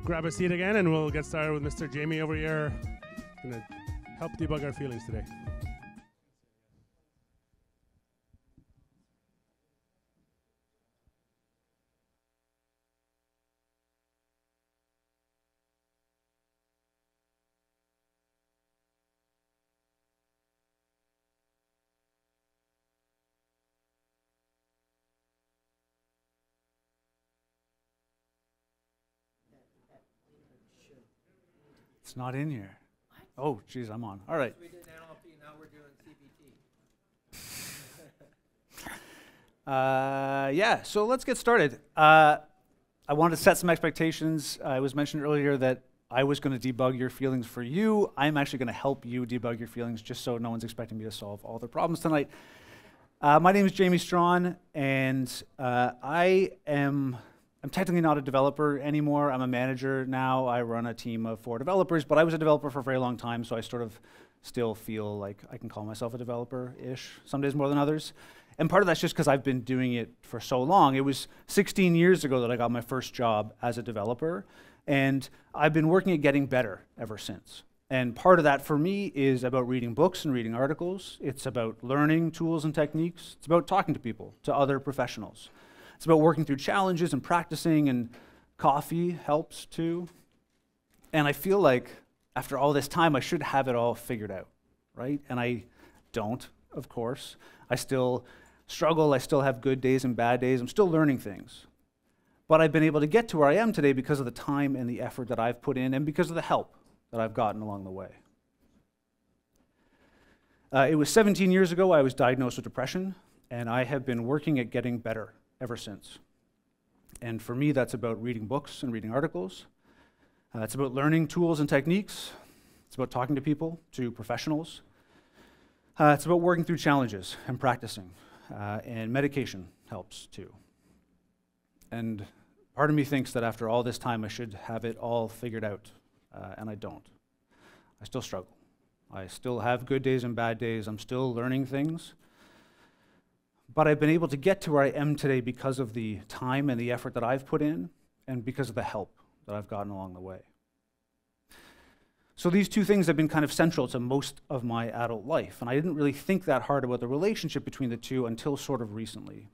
grab a seat again, and we'll get started with Mr. Jamie over here. Gonna help debug our feelings today. It's not in here. Oh, geez, I'm on. All right. We did NLP, now we're doing CBT. Yeah, so let's get started. I wanted to set some expectations. It was mentioned earlier that I was going to debug your feelings for you. I'm actually going to help you debug your feelings, just so no one's expecting me to solve all their problems tonight. My name is Jamie Strawn, and I'm technically not a developer anymore. I'm a manager now. I run a team of 4 developers, but I was a developer for a very long time, so I sort of still feel like I can call myself a developer-ish, some days more than others. And part of that's just because I've been doing it for so long. It was 16 years ago that I got my first job as a developer, and I've been working at getting better ever since. And part of that for me is about reading books and reading articles. It's about learning tools and techniques. It's about talking to people, to other professionals. It's about working through challenges and practicing, and coffee helps too. And I feel like after all this time, I should have it all figured out, right? And I don't, of course. I still struggle. I still have good days and bad days. I'm still learning things. But I've been able to get to where I am today because of the time and the effort that I've put in, and because of the help that I've gotten along the way. It was 17 years ago I was diagnosed with depression, and I have been working at getting better ever since. And for me, that's about reading books and reading articles. It's about learning tools and techniques. It's about talking to people, to professionals. It's about working through challenges and practicing. And medication helps too. And part of me thinks that after all this time, I should have it all figured out, and I don't. I still struggle. I still have good days and bad days. I'm still learning things. But I've been able to get to where I am today because of the time and the effort that I've put in, and because of the help that I've gotten along the way. So these two things have been kind of central to most of my adult life, and I didn't really think that hard about the relationship between the two until sort of recently.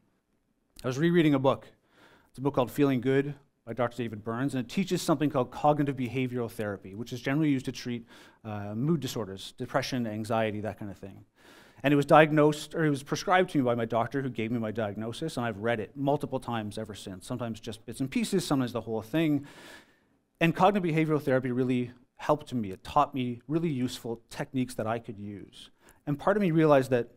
I was rereading a book. It's a book called Feeling Good by Dr. David Burns, and it teaches something called cognitive behavioral therapy, which is generally used to treat mood disorders, depression, anxiety, that kind of thing. And it was diagnosed, or it was prescribed to me by my doctor who gave me my diagnosis, and I've read it multiple times ever since, sometimes just bits and pieces, sometimes the whole thing. And cognitive behavioral therapy really helped me. It taught me really useful techniques that I could use. And part of me realized that,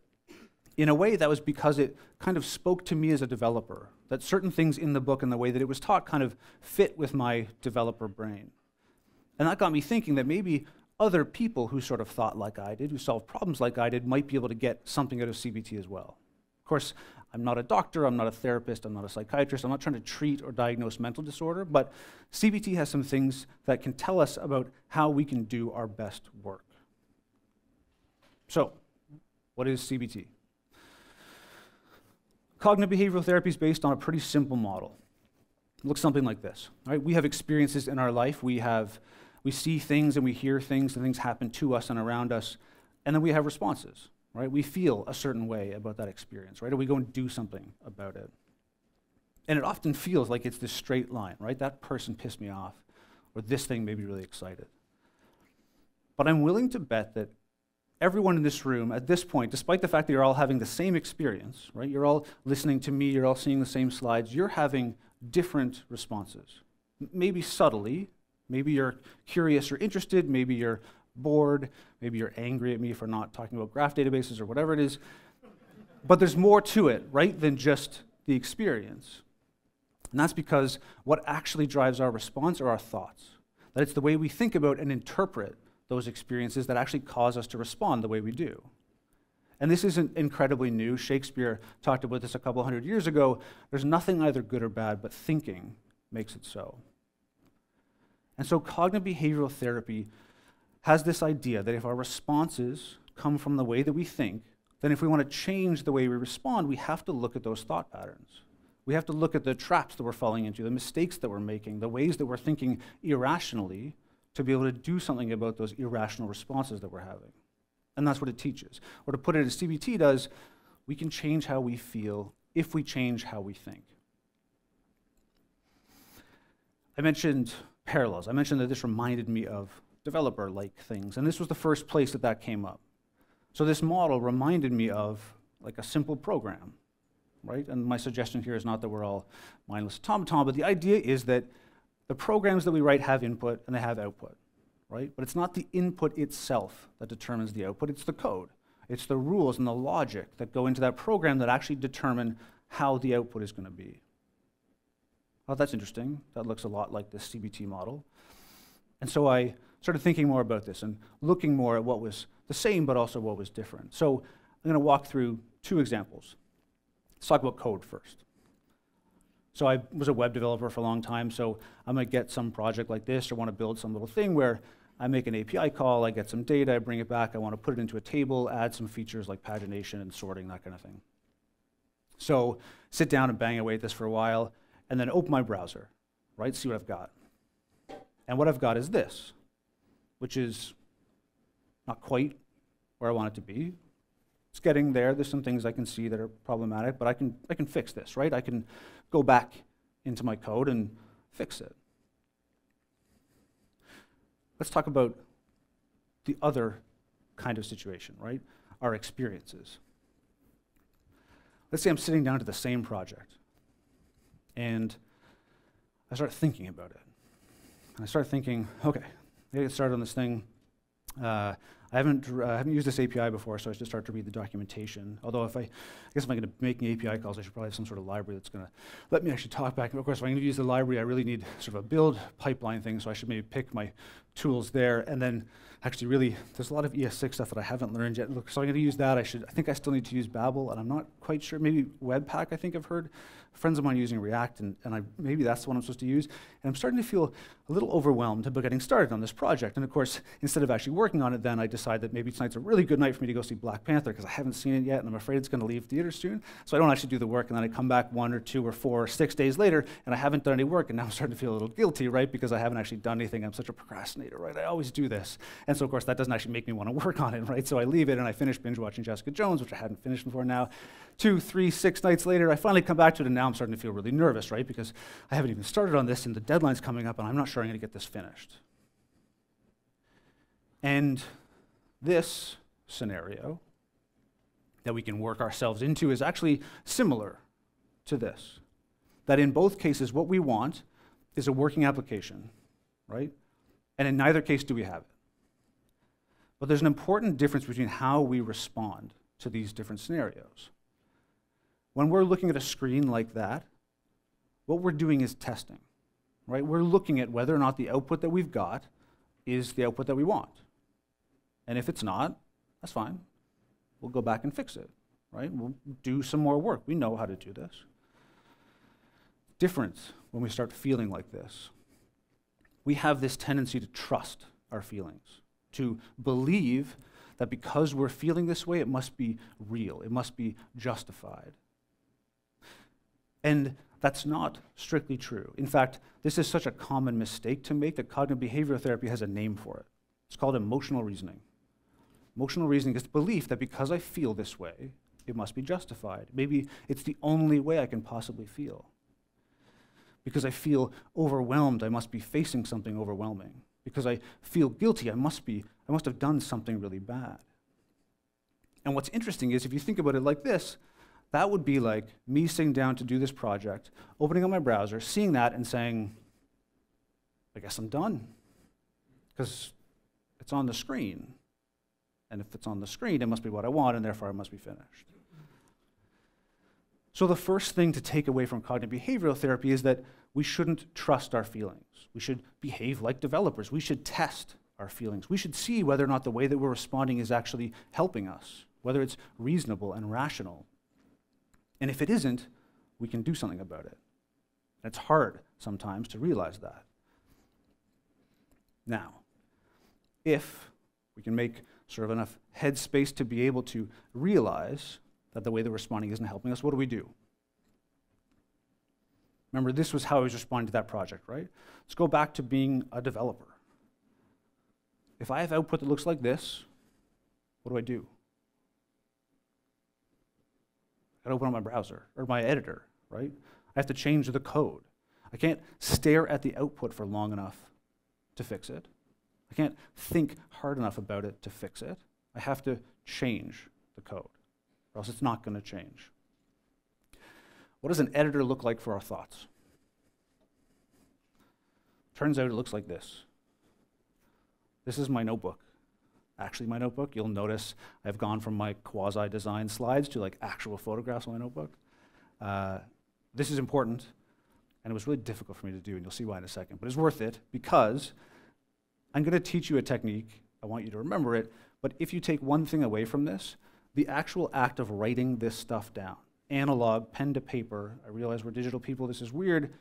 in a way, that was because it kind of spoke to me as a developer, that certain things in the book and the way that it was taught kind of fit with my developer brain. And that got me thinking that maybe other people who sort of thought like I did, who solved problems like I did, might be able to get something out of CBT as well. Of course, I'm not a doctor, I'm not a therapist, I'm not a psychiatrist, I'm not trying to treat or diagnose mental disorder, but CBT has some things that can tell us about how we can do our best work. So, what is CBT? Cognitive behavioral therapy is based on a pretty simple model. It looks something like this. Right? We have experiences in our life, we see things and we hear things and things happen to us and around us, and then we have responses, right? We feel a certain way about that experience, right? Or we go and do something about it. And it often feels like it's this straight line, right? That person pissed me off, or this thing made me really excited. But I'm willing to bet that everyone in this room at this point, despite the fact that you're all having the same experience, right? You're all listening to me, you're all seeing the same slides, you're having different responses. Maybe subtly. Maybe you're curious or interested, maybe you're bored, maybe you're angry at me for not talking about graph databases or whatever it is. But there's more to it, right, than just the experience. And that's because what actually drives our response are our thoughts. That it's the way we think about and interpret those experiences that actually cause us to respond the way we do. And this isn't incredibly new. Shakespeare talked about this a couple hundred years ago. There's nothing either good or bad, but thinking makes it so. And so cognitive behavioral therapy has this idea that if our responses come from the way that we think, then if we want to change the way we respond, we have to look at those thought patterns. We have to look at the traps that we're falling into, the mistakes that we're making, the ways that we're thinking irrationally to be able to do something about those irrational responses that we're having. And that's what it teaches. Or to put it as CBT does, we can change how we feel if we change how we think. I mentioned parallels. I mentioned that this reminded me of developer-like things, and this was the first place that that came up. So this model reminded me of like a simple program, right? And my suggestion here is not that we're all mindless automaton, but the idea is that the programs that we write have input and they have output, right? But it's not the input itself that determines the output, it's the code. It's the rules and the logic that go into that program that actually determine how the output is going to be. Oh, that's interesting. That looks a lot like this CBT model. And so I started thinking more about this and looking more at what was the same but also what was different. So I'm going to walk through two examples. Let's talk about code first. So I was a web developer for a long time, so I might get some project like this or want to build some little thing where I make an API call, I get some data, I bring it back, I want to put it into a table, add some features like pagination and sorting, that kind of thing. So sit down and bang away at this for a while, and then open my browser, right, see what I've got. And what I've got is this, which is not quite where I want it to be. It's getting there. There's some things I can see that are problematic, but I can fix this, right? I can go back into my code and fix it. Let's talk about the other kind of situation, right? Our experiences. Let's say I'm sitting down to the same project, and I start thinking about it. And I start thinking, okay, I gotta get started on this thing. I haven't used this API before, so I should start to read the documentation. Although I guess if I'm going to make API calls, I should probably have some sort of library that's going to let me actually talk back. And of course, if I'm going to use the library, I really need sort of a build pipeline thing, so I should maybe pick my tools there. And then actually really, there's a lot of ES6 stuff that I haven't learned yet. Look, so I'm going to use that. I think I still need to use Babel, and I'm not quite sure. Maybe Webpack, I think I've heard. Friends of mine using React, and maybe that's the one I'm supposed to use. And I'm starting to feel a little overwhelmed about getting started on this project. And of course, instead of actually working on it, then I decide that maybe tonight's a really good night for me to go see Black Panther, because I haven't seen it yet, and I'm afraid it's going to leave theaters soon. So I don't actually do the work, and then I come back 1 or 2 or 4 or 6 days later, and I haven't done any work, and now I'm starting to feel a little guilty, right, because I haven't actually done anything. I'm such a procrastinator, right? I always do this. And so, of course, that doesn't actually make me want to work on it, right? So I leave it, and I finish binge-watching Jessica Jones, which I hadn't finished before now. 2, 3, 6 nights later, I finally come back to it, and now I'm starting to feel really nervous, right? Because I haven't even started on this, and the deadline's coming up, and I'm not sure I'm going to get this finished. And this scenario that we can work ourselves into is actually similar to this. That in both cases, what we want is a working application, right? And in neither case do we have it. But there's an important difference between how we respond to these different scenarios. When we're looking at a screen like that, what we're doing is testing, right? We're looking at whether or not the output that we've got is the output that we want. And if it's not, that's fine. We'll go back and fix it, right? We'll do some more work. We know how to do this. Different when we start feeling like this. We have this tendency to trust our feelings, to believe that because we're feeling this way, it must be real, it must be justified. And that's not strictly true. In fact, this is such a common mistake to make that cognitive behavioral therapy has a name for it. It's called emotional reasoning. Emotional reasoning is the belief that because I feel this way, it must be justified. Maybe it's the only way I can possibly feel. Because I feel overwhelmed, I must be facing something overwhelming. Because I feel guilty, I must have done something really bad. And what's interesting is if you think about it like this, that would be like me sitting down to do this project, opening up my browser, seeing that and saying, I guess I'm done. Because it's on the screen. And if it's on the screen, it must be what I want, and therefore it must be finished. So the first thing to take away from cognitive behavioral therapy is that we shouldn't trust our feelings. We should behave like developers. We should test our feelings. We should see whether or not the way that we're responding is actually helping us, whether it's reasonable and rational. And if it isn't, we can do something about it. And it's hard sometimes to realize that. Now, if we can make sort of enough headspace to be able to realize that the way that we're responding isn't helping us, what do we do? Remember, this was how I was responding to that project, right? Let's go back to being a developer. If I have output that looks like this, what do? I gotta open up my browser or my editor, right? I have to change the code. I can't stare at the output for long enough to fix it. I can't think hard enough about it to fix it. I have to change the code, or else it's not gonna change. What does an editor look like for our thoughts? Turns out it looks like this. This is my notebook. Actually, my notebook. You'll notice I've gone from my quasi-design slides to like actual photographs on my notebook. This is important, and it was really difficult for me to do, and you'll see why in a second. But it's worth it because I'm going to teach you a technique. I want you to remember it. But if you take one thing away from this, the actual act of writing this stuff down, analog, pen to paper. I realize we're digital people. This is weird,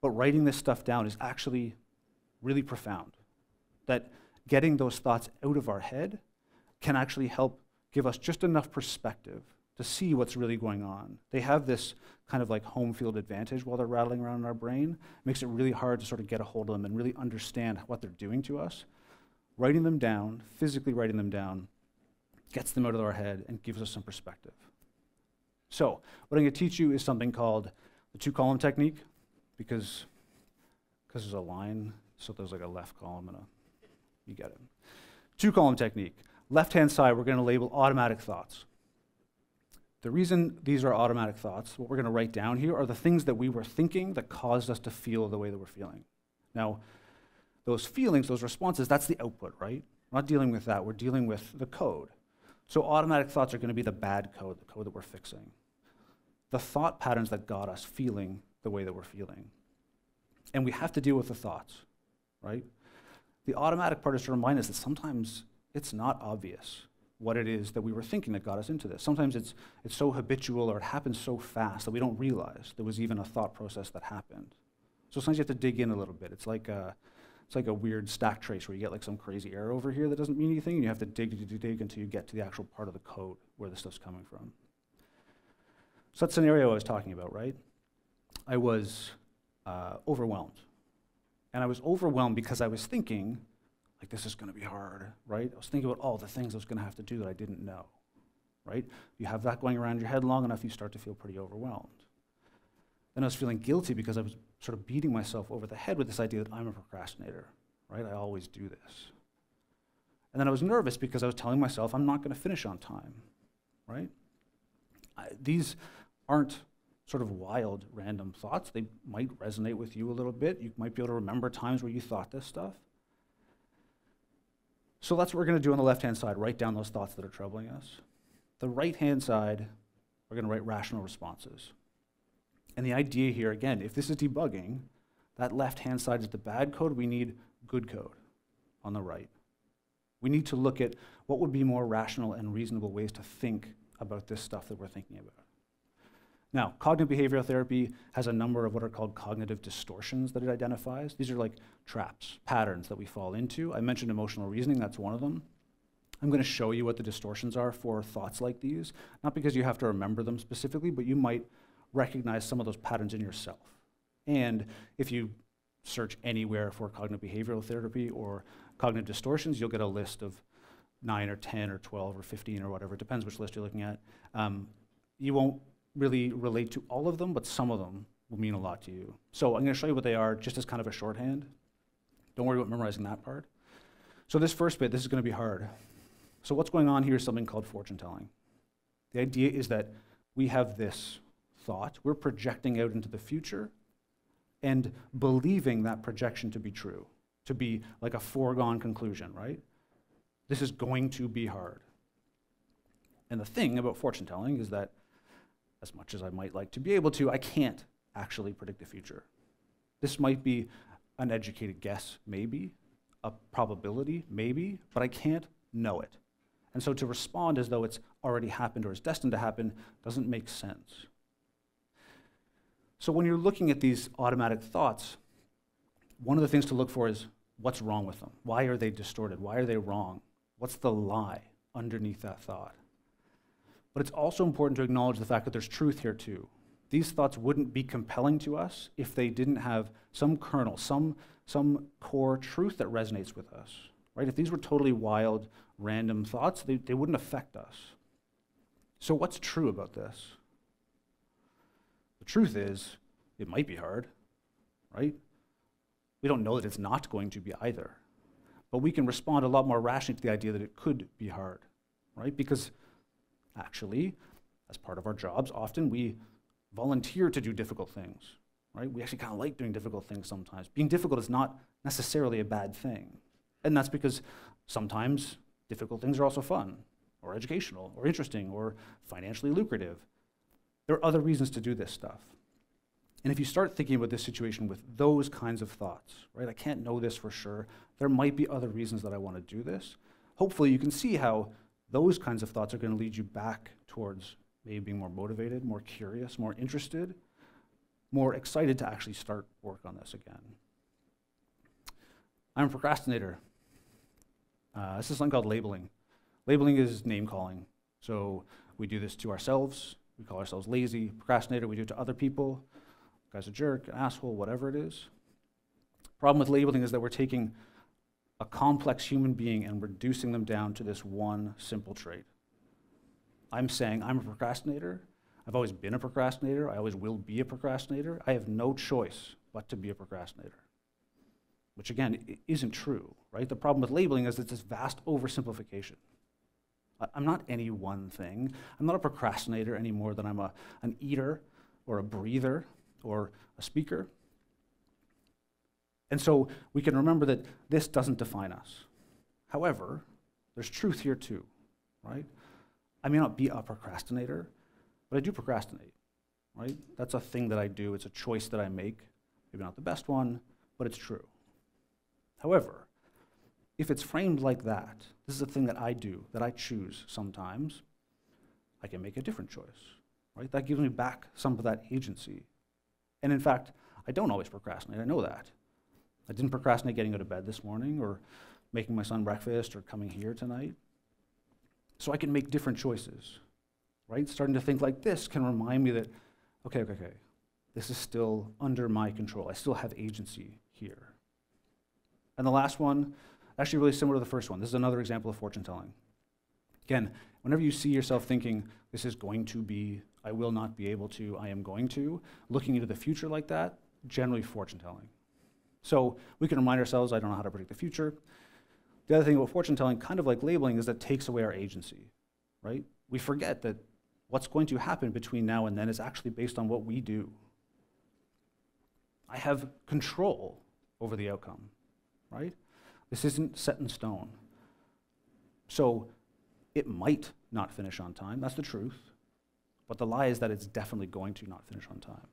but writing this stuff down is actually really profound. That getting those thoughts out of our head can actually help give us just enough perspective to see what's really going on. They have this kind of like home field advantage while they're rattling around in our brain. It makes it really hard to sort of get a hold of them and really understand what they're doing to us. Writing them down, physically writing them down, gets them out of our head and gives us some perspective. So what I'm going to teach you is something called the two-column technique, because there's a line, so there's like a left column and you get it. Two-column technique. Left-hand side, we're going to label automatic thoughts. The reason these are automatic thoughts, what we're going to write down here, are the things that we were thinking that caused us to feel the way that we're feeling. Now, those feelings, those responses, that's the output, right? We're not dealing with that. We're dealing with the code. So automatic thoughts are going to be the bad code, the code that we're fixing. The thought patterns that got us feeling the way that we're feeling. And we have to deal with the thoughts, right? The automatic part is to remind us that sometimes it's not obvious what it is that we were thinking that got us into this. Sometimes it's so habitual or it happens so fast that we don't realize there was even a thought process that happened. So sometimes you have to dig in a little bit. It's like a weird stack trace where you get like some crazy error over here that doesn't mean anything, and you have to dig until you get to the actual part of the code where the stuff's coming from. So that scenario I was talking about, right? I was overwhelmed. And I was overwhelmed because I was thinking, like, this is going to be hard, right? I was thinking about all the things I was going to have to do that I didn't know, right? You have that going around your head long enough, you start to feel pretty overwhelmed. Then I was feeling guilty because I was sort of beating myself over the head with this idea that I'm a procrastinator, right? I always do this. And then I was nervous because I was telling myself I'm not going to finish on time, right? These aren't sort of wild, random thoughts. They might resonate with you a little bit. You might be able to remember times where you thought this stuff. So that's what we're going to do on the left-hand side, write down those thoughts that are troubling us. The right-hand side, we're going to write rational responses. And the idea here, again, if this is debugging, that left-hand side is the bad code. We need good code on the right. We need to look at what would be more rational and reasonable ways to think about this stuff that we're thinking about. Now, cognitive behavioral therapy has a number of what are called cognitive distortions that it identifies. These are like traps, patterns that we fall into. I mentioned emotional reasoning, that's one of them. I'm going to show you what the distortions are for thoughts like these, not because you have to remember them specifically, but you might recognize some of those patterns in yourself. And if you search anywhere for cognitive behavioral therapy or cognitive distortions, you'll get a list of 9 or 10 or 12 or 15 or whatever, it depends which list you're looking at. You won't really relate to all of them, but some of them will mean a lot to you. So I'm going to show you what they are just as kind of a shorthand. Don't worry about memorizing that part. So this first bit, this is going to be hard. So what's going on here is something called fortune telling. The idea is that we have this thought, we're projecting out into the future and believing that projection to be true, to be like a foregone conclusion, right? This is going to be hard. And the thing about fortune telling is that as much as I might like to be able to, I can't actually predict the future. This might be an educated guess, maybe, a probability, maybe, but I can't know it. And so to respond as though it's already happened or is destined to happen doesn't make sense. So when you're looking at these automatic thoughts, one of the things to look for is what's wrong with them? Why are they distorted? Why are they wrong? What's the lie underneath that thought? But it's also important to acknowledge the fact that there's truth here too. These thoughts wouldn't be compelling to us if they didn't have some kernel, some core truth that resonates with us, right? If these were totally wild, random thoughts, they wouldn't affect us. So what's true about this? The truth is, it might be hard, right? We don't know that it's not going to be either. But we can respond a lot more rationally to the idea that it could be hard, right? Because actually, as part of our jobs, often we volunteer to do difficult things, right? We actually kind of like doing difficult things sometimes. Being difficult is not necessarily a bad thing. And that's because sometimes difficult things are also fun, or educational, or interesting, or financially lucrative. There are other reasons to do this stuff. And if you start thinking about this situation with those kinds of thoughts, right? I can't know this for sure. There might be other reasons that I want to do this. Hopefully you can see how those kinds of thoughts are going to lead you back towards maybe being more motivated, more curious, more interested, more excited to actually start work on this again. I'm a procrastinator. This is something called labeling. Labeling is name calling. So we do this to ourselves. We call ourselves lazy, procrastinator. We do it to other people. Guy's a jerk, an asshole, whatever it is. Problem with labeling is that we're taking a complex human being and reducing them down to this one simple trait. I'm saying I'm a procrastinator. I've always been a procrastinator. I always will be a procrastinator. I have no choice but to be a procrastinator, which again, isn't true, right? The problem with labeling is it's this vast oversimplification. I'm not any one thing. I'm not a procrastinator any more than I'm an eater or a breather or a speaker. And so we can remember that this doesn't define us. However, there's truth here too, right? I may not be a procrastinator, but I do procrastinate, right? That's a thing that I do. It's a choice that I make. Maybe not the best one, but it's true. However, if it's framed like that, this is a thing that I do, that I choose sometimes, I can make a different choice, right? That gives me back some of that agency. And in fact, I don't always procrastinate, I know that. I didn't procrastinate getting out of bed this morning or making my son breakfast or coming here tonight. So I can make different choices, right? Starting to think like this can remind me that, okay, this is still under my control. I still have agency here. And the last one, actually really similar to the first one. This is another example of fortune telling. Again, whenever you see yourself thinking, this is going to be, I will not be able to, I am going to, looking into the future like that, generally fortune telling. So we can remind ourselves, I don't know how to predict the future. The other thing about fortune telling, kind of like labeling, is that it takes away our agency, right? We forget that what's going to happen between now and then is actually based on what we do. I have control over the outcome, right? This isn't set in stone. So it might not finish on time, that's the truth, but the lie is that it's definitely going to not finish on time.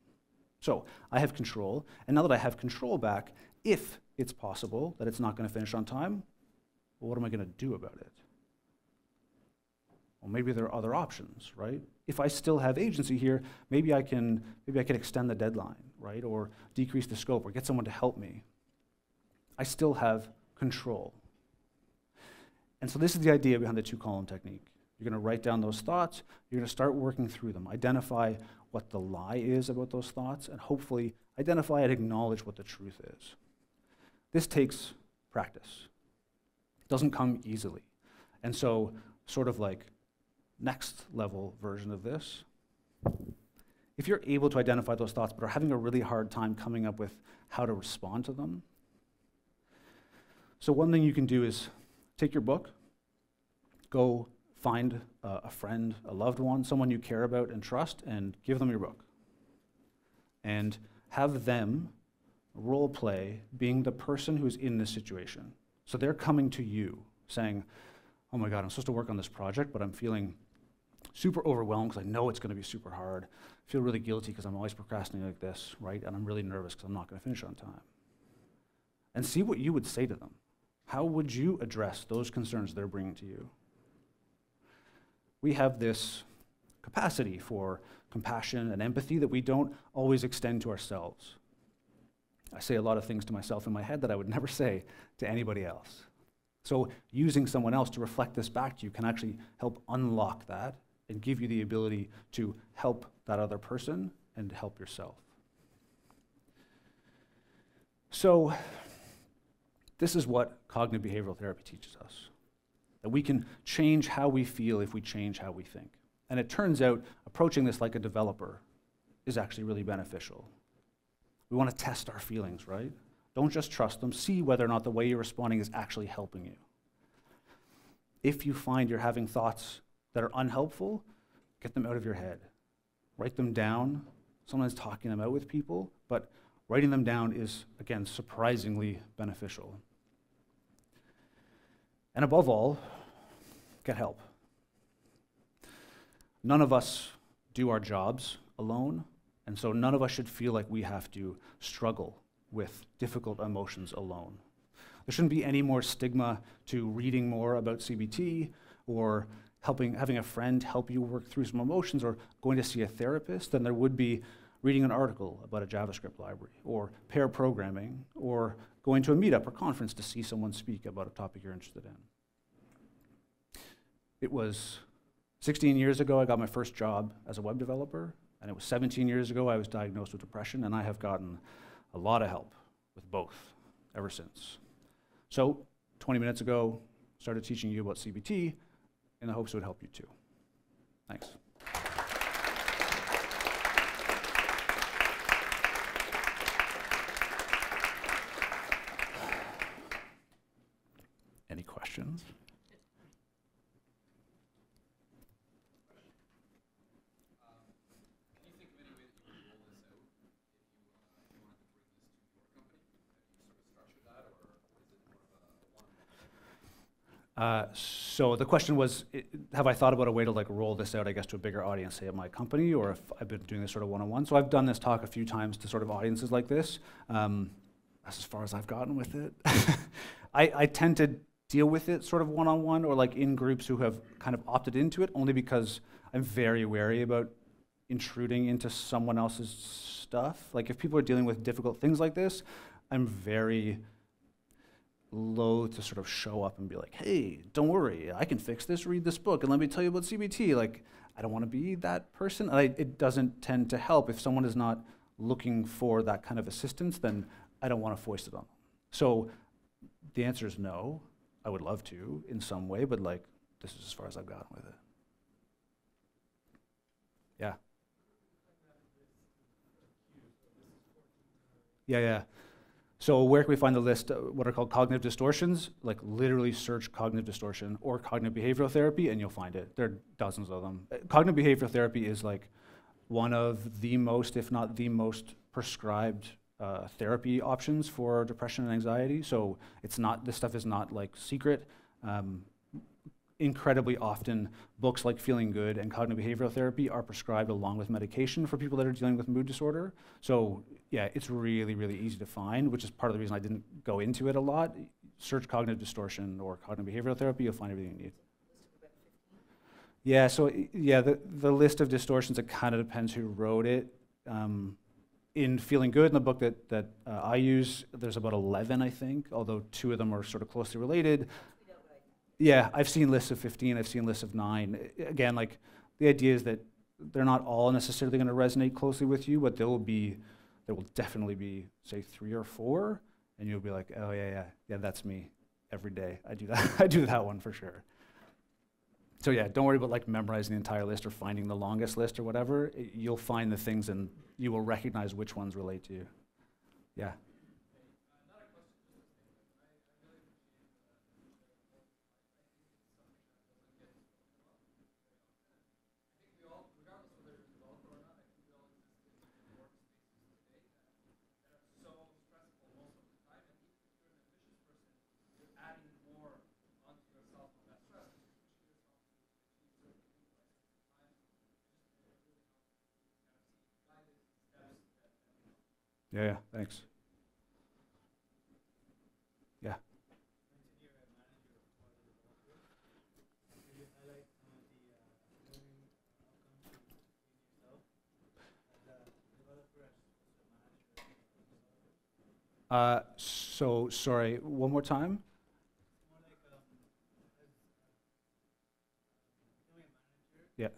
So I have control, and now that I have control back, if it's possible that it's not going to finish on time, well, what am I going to do about it? Well, maybe there are other options, right? If I still have agency here, maybe I can extend the deadline, right? Or decrease the scope, or get someone to help me. I still have control. And so this is the idea behind the two-column technique. You're going to write down those thoughts, you're going to start working through them, identify what the lie is about those thoughts, and hopefully identify and acknowledge what the truth is. This takes practice. It doesn't come easily. And so, sort of like next level version of this, if you're able to identify those thoughts but are having a really hard time coming up with how to respond to them, so one thing you can do is take your book, go find a friend, a loved one, someone you care about and trust, and give them your book. And have them role play being the person who's in this situation. So they're coming to you saying, oh my God, I'm supposed to work on this project, but I'm feeling super overwhelmed because I know it's going to be super hard. I feel really guilty because I'm always procrastinating like this, right? And I'm really nervous because I'm not going to finish on time. And see what you would say to them. How would you address those concerns they're bringing to you? We have this capacity for compassion and empathy that we don't always extend to ourselves. I say a lot of things to myself in my head that I would never say to anybody else. So using someone else to reflect this back to you can actually help unlock that and give you the ability to help that other person and help yourself. So this is what cognitive behavioral therapy teaches us, that we can change how we feel if we change how we think. And it turns out approaching this like a developer is actually really beneficial. We want to test our feelings, right? Don't just trust them. See whether or not the way you're responding is actually helping you. If you find you're having thoughts that are unhelpful, get them out of your head. Write them down. Sometimes talking them out with people, but writing them down is, again, surprisingly beneficial. And above all, get help. None of us do our jobs alone, and so none of us should feel like we have to struggle with difficult emotions alone. There shouldn't be any more stigma to reading more about CBT or having a friend help you work through some emotions or going to see a therapist than there would be reading an article about a JavaScript library or pair programming or going to a meetup or conference to see someone speak about a topic you're interested in. It was 16 years ago I got my first job as a web developer, and it was 17 years ago I was diagnosed with depression, and I have gotten a lot of help with both ever since. So 20 minutes ago, started teaching you about CBT in the hopes it would help you too. Thanks. Any questions? So the question was, have I thought about a way to like roll this out, I guess, to a bigger audience, say at my company, or if I've been doing this sort of one-on-one. So I've done this talk a few times to sort of audiences like this. That's as far as I've gotten with it. I tend to deal with it sort of one-on-one or like in groups who have kind of opted into it, only because I'm very wary about intruding into someone else's stuff. Like if people are dealing with difficult things like this, I'm very loath to sort of show up and be like, hey, don't worry, I can fix this, read this book, and let me tell you about CBT. Like, I don't want to be that person. And it doesn't tend to help. If someone is not looking for that kind of assistance, then I don't want to foist it on them. So the answer is no. I would love to in some way, but like, this is as far as I've gotten with it. Yeah. Yeah. So where can we find the list, what are called cognitive distortions? Like literally search cognitive distortion or cognitive behavioral therapy and you'll find it. There are dozens of them. Cognitive behavioral therapy is like one of the most, if not the most prescribed therapy options for depression and anxiety. So it's not, this stuff is not like secret. Incredibly often, books like Feeling Good and cognitive behavioral therapy are prescribed along with medication for people that are dealing with mood disorder. So yeah, it's really, really easy to find, which is part of the reason I didn't go into it a lot. Search cognitive distortion or cognitive behavioral therapy, you'll find everything you need. Yeah, so yeah, the list of distortions, it kind of depends who wrote it. In Feeling Good, in the book that I use, there's about 11, I think, although 2 of them are sort of closely related. Yeah, I've seen lists of 15, I've seen lists of 9. Again, like, the idea is that they're not all necessarily going to resonate closely with you, but there will definitely be, say, 3 or 4, and you'll be like, oh yeah, that's me every day. I do that. I do that one for sure. So yeah, don't worry about like memorizing the entire list or finding the longest list or whatever. You'll find the things and you will recognize which ones relate to you. Yeah. Yeah, thanks. Yeah. So sorry, one more time. Yeah.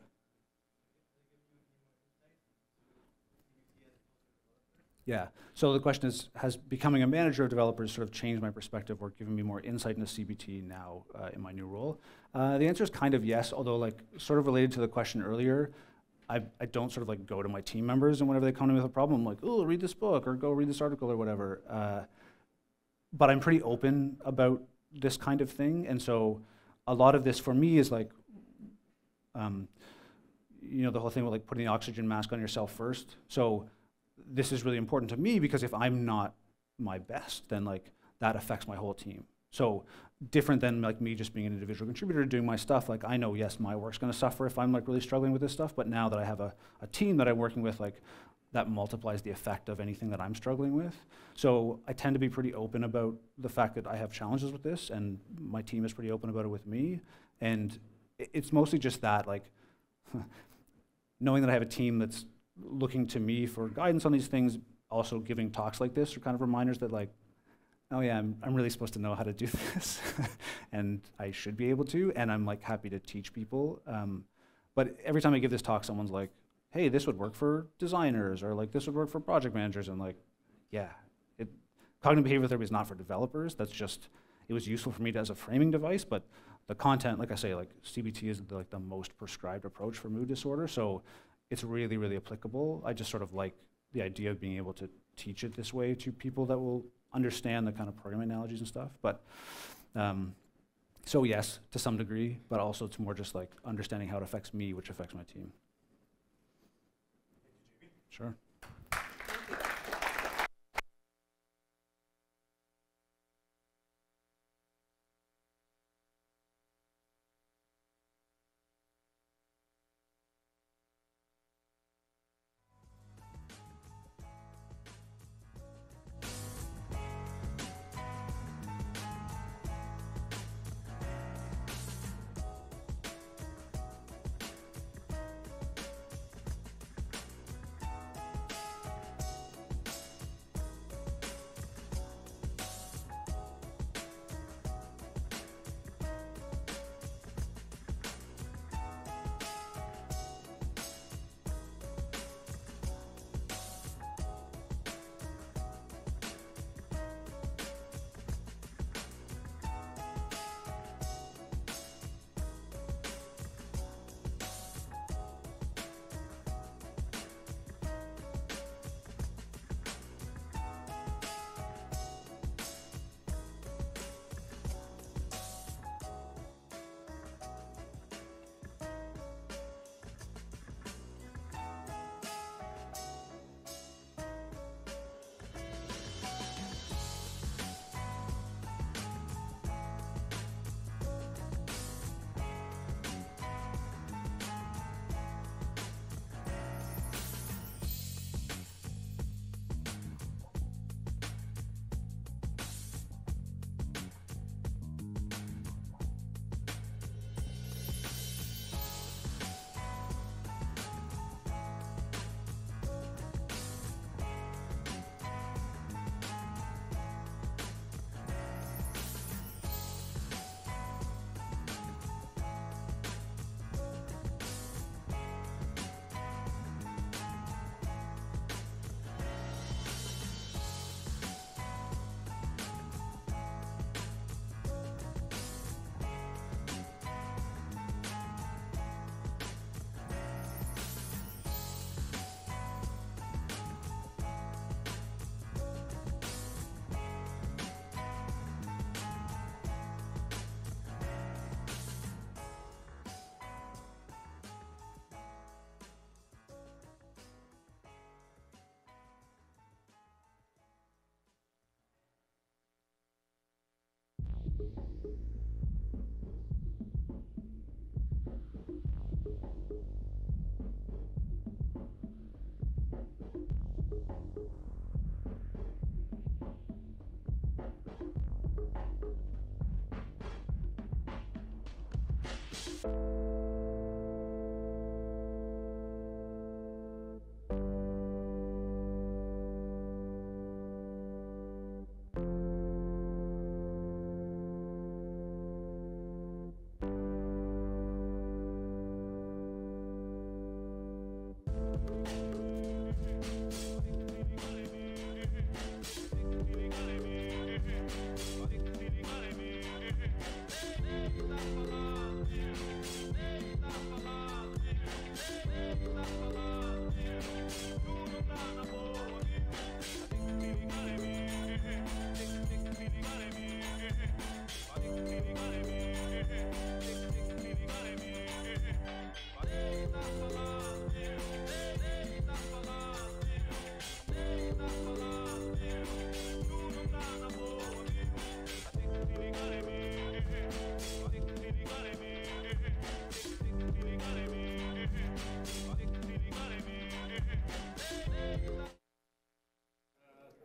Yeah. So the question is, has becoming a manager of developers sort of changed my perspective or given me more insight into CBT now in my new role? The answer is kind of yes, although like sort of related to the question earlier, I don't sort of like go to my team members and whenever they come to me with a problem, I'm like, oh, read this book or go read this article or whatever. But I'm pretty open about this kind of thing. And so a lot of this for me is like, you know, the whole thing with like putting the oxygen mask on yourself first. So this is really important to me because if I'm not my best, then like that affects my whole team. So different than like me just being an individual contributor doing my stuff, like I know, yes, my work's gonna suffer if I'm like really struggling with this stuff, but now that I have a team that I'm working with, like that multiplies the effect of anything that I'm struggling with. So I tend to be pretty open about the fact that I have challenges with this and my team is pretty open about it with me. And it's mostly just that, like, knowing that I have a team that's looking to me for guidance on these things, also giving talks like this are kind of reminders that like, oh yeah, I'm really supposed to know how to do this and I should be able to, and I'm like happy to teach people. But every time I give this talk, someone's like, hey, this would work for designers, or like this would work for project managers, and like, yeah, cognitive behavioral therapy is not for developers. That's just, it was useful for me as a framing device, but the content, like I say, like CBT is like the most prescribed approach for mood disorder, so it's really, really applicable. I just sort of like the idea of being able to teach it this way to people that will understand the kind of programming analogies and stuff. But so yes, to some degree, but also it's more just like understanding how it affects me, which affects my team. Sure.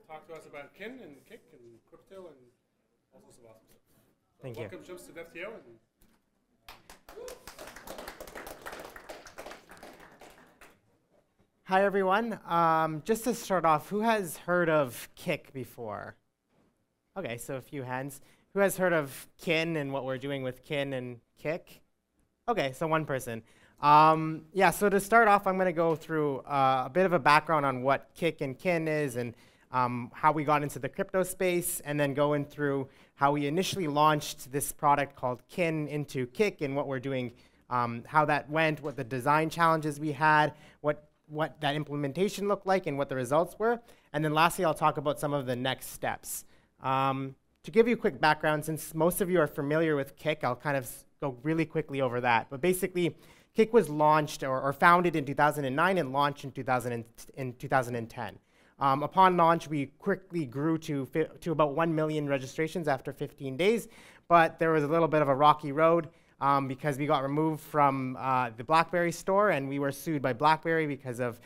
Talk to us about kin and kick and crypto and all sorts of awesome stuff. So Thank you. welcome, Shums, to FTO. Hi, everyone. Just to start off, who has heard of Kik before? Okay, so a few hands. Who has heard of kin and what we're doing with kin and Kik? Okay, so one person. Yeah, so to start off, I'm going to go through a bit of a background on what Kik and kin is and how we got into the crypto space, and then going through how we initially launched this product called kin into Kik and what we're doing, how that went, what the design challenges we had, what that implementation looked like, and what the results were. And then lastly, I'll talk about some of the next steps. To give you a quick background, since most of you are familiar with Kik, I'll kind of go really quickly over that. But basically, Kik was launched or founded in 2009 and launched in 2010. Upon launch, we quickly grew to about 1 million registrations after 15 days, but there was a little bit of a rocky road because we got removed from the BlackBerry store, and we were sued by BlackBerry because of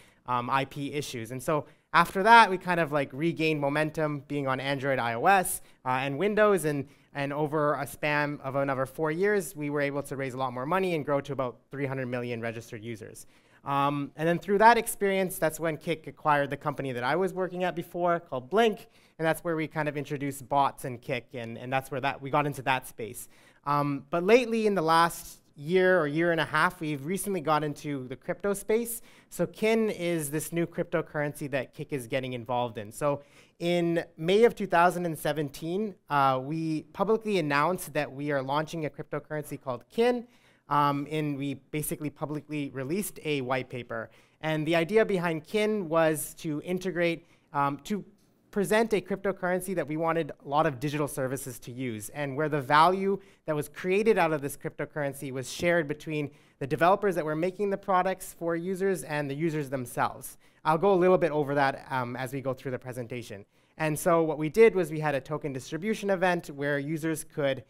IP issues. And so after that, we kind of like regained momentum, being on Android, iOS, and Windows, and over a span of another 4 years, we were able to raise a lot more money and grow to about 300 million registered users. And then through that experience, that's when Kik acquired the company that I was working at before, called Blink, and that's where we kind of introduced bots and Kik, and that's where we got into that space. But lately, in the last year or year and a half, we've recently got into the crypto space. So kin is this new cryptocurrency that Kik is getting involved in. So in May of 2017, we publicly announced that we are launching a cryptocurrency called kin. And we basically publicly released a white paper. And the idea behind kin was to integrate, to present a cryptocurrency that we wanted a lot of digital services to use, and where the value that was created out of this cryptocurrency was shared between the developers that were making the products for users and the users themselves. I'll go a little bit over that as we go through the presentation. And so what we did was we had a token distribution event where users could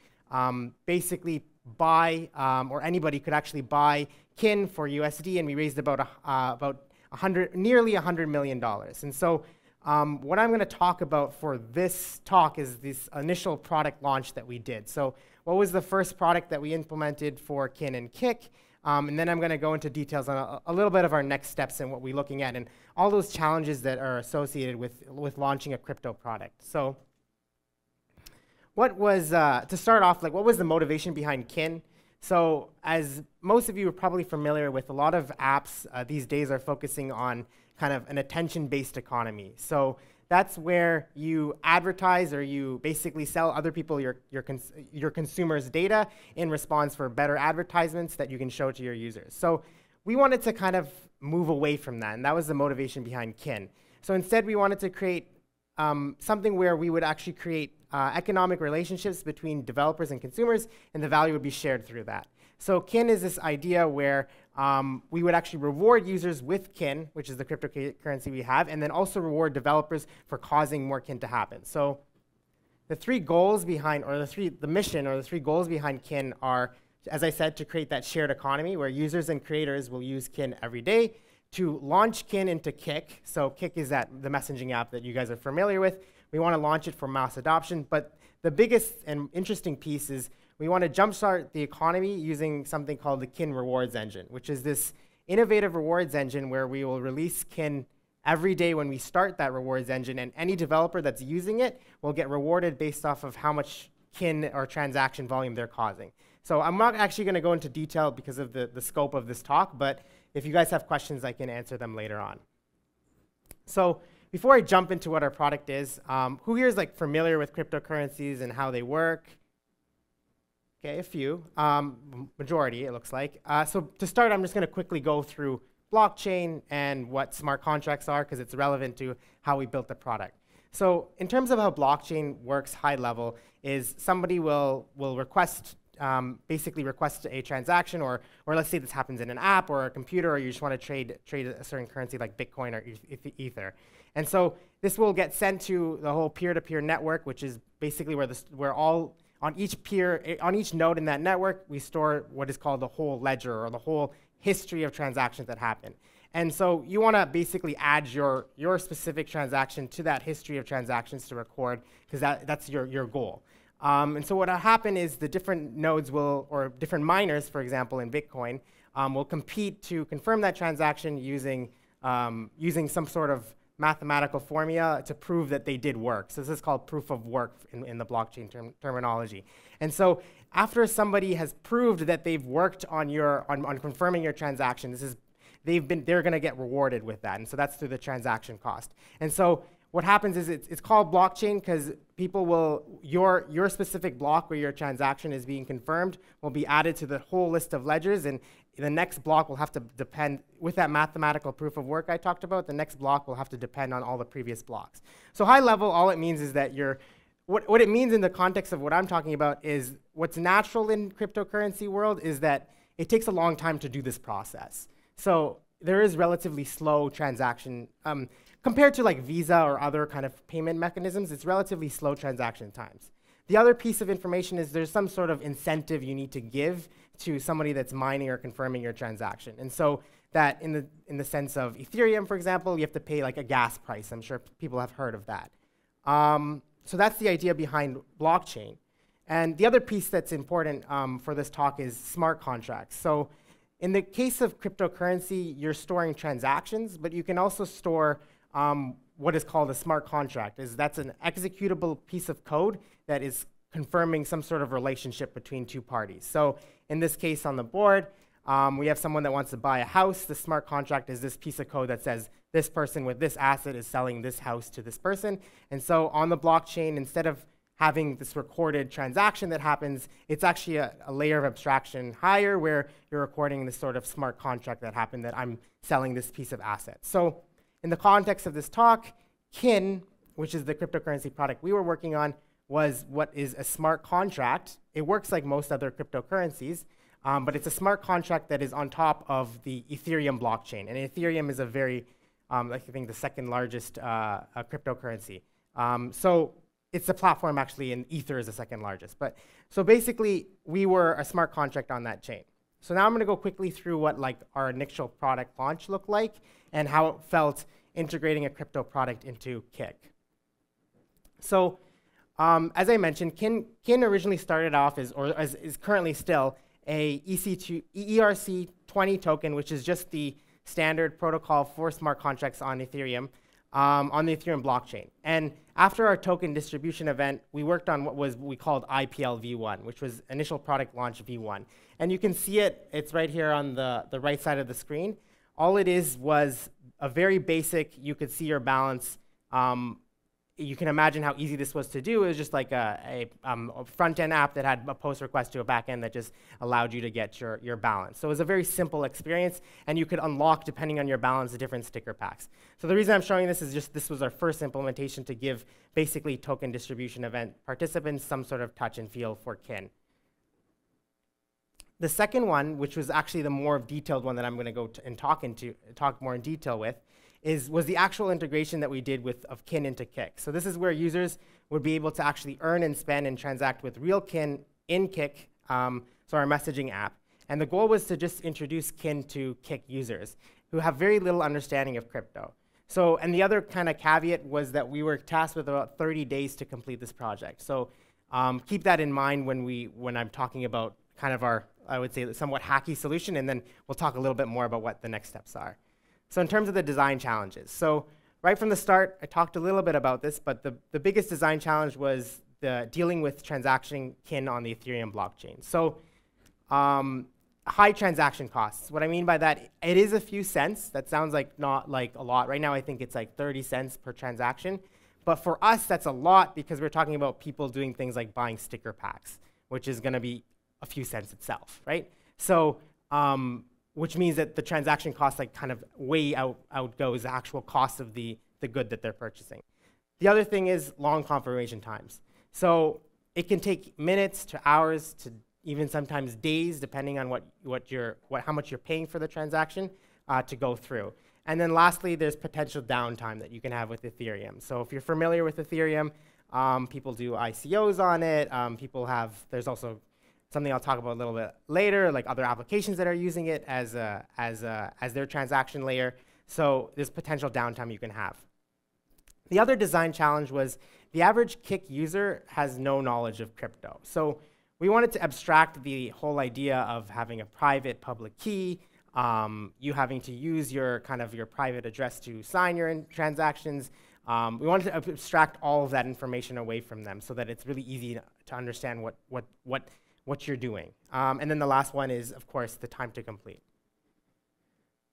basically buy, or anybody could actually buy kin for USD, and we raised about nearly $100 million. And so what I'm going to talk about for this talk is this initial product launch that we did. So what was the first product that we implemented for kin and Kik? And then I'm going to go into details on a little bit of our next steps and what we're looking at and all those challenges that are associated with launching a crypto product. So what was, to start off, like, what was the motivation behind kin? So as most of you are probably familiar with, a lot of apps these days are focusing on kind of an attention-based economy. So that's where you advertise, or you basically sell other people your consumers' data in response for better advertisements that you can show to your users. So we wanted to kind of move away from that, and that was the motivation behind kin. So instead, we wanted to create something where we would actually create economic relationships between developers and consumers, and the value would be shared through that. So kin is this idea where we would actually reward users with kin, which is the cryptocurrency we have, and then also reward developers for causing more kin to happen. So the three goals behind, or the mission, or the three goals behind kin are, as I said, to create that shared economy where users and creators will use kin every day, to launch kin into Kik. So Kik is the messaging app that you guys are familiar with. We want to launch it for mass adoption, but the biggest and interesting piece is we want to jumpstart the economy using something called the kin rewards engine, which is this innovative rewards engine where we will release kin every day when we start that rewards engine, and any developer that's using it will get rewarded based off of how much kin or transaction volume they're causing. So I'm not actually going to go into detail because of the scope of this talk, but if you guys have questions, I can answer them later on. So before I jump into what our product is, who here is like familiar with cryptocurrencies and how they work? Okay, a few. Majority, it looks like. So to start, I'm just going to quickly go through blockchain and what smart contracts are, because it's relevant to how we built the product. So in terms of how blockchain works high level, is somebody will request, basically request a transaction, or let's say this happens in an app or a computer, or you just want to trade a certain currency like Bitcoin or Ether. And so this will get sent to the whole peer-to-peer network, which is basically where all, on each node in that network, we store what is called the whole ledger, or the whole history of transactions that happen. And so you want to basically add your specific transaction to that history of transactions to record, because that's your goal. And so what will happen is the different nodes will, or different miners, for example, in Bitcoin, will compete to confirm that transaction using some sort of mathematical formula to prove that they did work. So this is called proof of work in the blockchain terminology. And so after somebody has proved that they've worked on confirming your transaction, they're going to get rewarded with that. And so that's through the transaction cost. And so what happens is it's called blockchain because your specific block where your transaction is being confirmed will be added to the whole list of ledgers, and the next block will have to depend, with that mathematical proof of work I talked about, the next block will have to depend on all the previous blocks. So high level, all it means is that what it means in the context of what I'm talking about is what's natural in cryptocurrency world is that it takes a long time to do this process. So there is relatively slow transaction, compared to like Visa or other kind of payment mechanisms, it's relatively slow transaction times. The other piece of information is there's some sort of incentive you need to give to somebody that's mining or confirming your transaction. And so that in the sense of Ethereum, for example, you have to pay like a gas price. I'm sure people have heard of that. So that's the idea behind blockchain. And the other piece that's important for this talk is smart contracts. So in the case of cryptocurrency, you're storing transactions, but you can also store what is called a smart contract. That's an executable piece of code that is confirming some sort of relationship between two parties. So in this case on the board, we have someone that wants to buy a house. The smart contract is this piece of code that says this person with this asset is selling this house to this person. And so on the blockchain, instead of having this recorded transaction that happens, it's actually a layer of abstraction higher where you're recording this sort of smart contract that happened that I'm selling this piece of asset. So in the context of this talk, KIN, which is the cryptocurrency product we were working on, was what is a smart contract. It works like most other cryptocurrencies, but it's a smart contract that is on top of the Ethereum blockchain. And Ethereum is a very, I think, the second largest cryptocurrency. So it's the platform actually, and Ether is the second largest. But so basically, we were a smart contract on that chain. So now I'm going to go quickly through what like our initial product launch looked like and how it felt integrating a crypto product into Kik. So as I mentioned, KIN originally started off as is currently still a ERC20 token, which is just the standard protocol for smart contracts on Ethereum, on the Ethereum blockchain. And after our token distribution event, we worked on what we called IPL V1, which was initial product launch V1. And you can see it, it's right here on the right side of the screen. All it is was a very basic, you could see your balance. You can imagine how easy this was to do. It was just like a front-end app that had a post request to a back-end that just allowed you to get your balance. So it was a very simple experience, and you could unlock, depending on your balance, the different sticker packs. So the reason I'm showing this is just this was our first implementation to give basically token distribution event participants some sort of touch and feel for KIN. The second one, which was actually the more detailed one that I'm going to go and talk more in detail with, was the actual integration that we did of KIN into Kik. So this is where users would be able to actually earn and spend and transact with real KIN in Kik, so our messaging app. And the goal was to just introduce KIN to Kik users who have very little understanding of crypto. So, and the other kind of caveat was that we were tasked with about 30 days to complete this project. So keep that in mind when I'm talking about kind of our, I would say, somewhat hacky solution, and then we'll talk a little bit more about what the next steps are. So in terms of the design challenges, so right from the start, I talked a little bit about this, but the biggest design challenge was dealing with transaction KIN on the Ethereum blockchain. So high transaction costs. What I mean by that, it is a few cents. That sounds like not like a lot. Right now, I think it's like 30 cents per transaction. But for us, that's a lot because we're talking about people doing things like buying sticker packs, which is going to be a few cents itself, right? So which means that the transaction cost like kind of way outgoes the actual cost of the good that they're purchasing. The other thing is long confirmation times. So it can take minutes to hours to even sometimes days, depending on how much you're paying for the transaction to go through. And then lastly, there's potential downtime that you can have with Ethereum. So if you're familiar with Ethereum, people do ICOs on it. There's also something I'll talk about a little bit later, like other applications that are using it as their transaction layer. So there's potential downtime you can have. The other design challenge was the average Kik user has no knowledge of crypto. So we wanted to abstract the whole idea of having a private public key, you having to use your private address to sign your transactions. We wanted to abstract all of that information away from them so that it's really easy to understand what you're doing. And then the last one is, of course, the time to complete.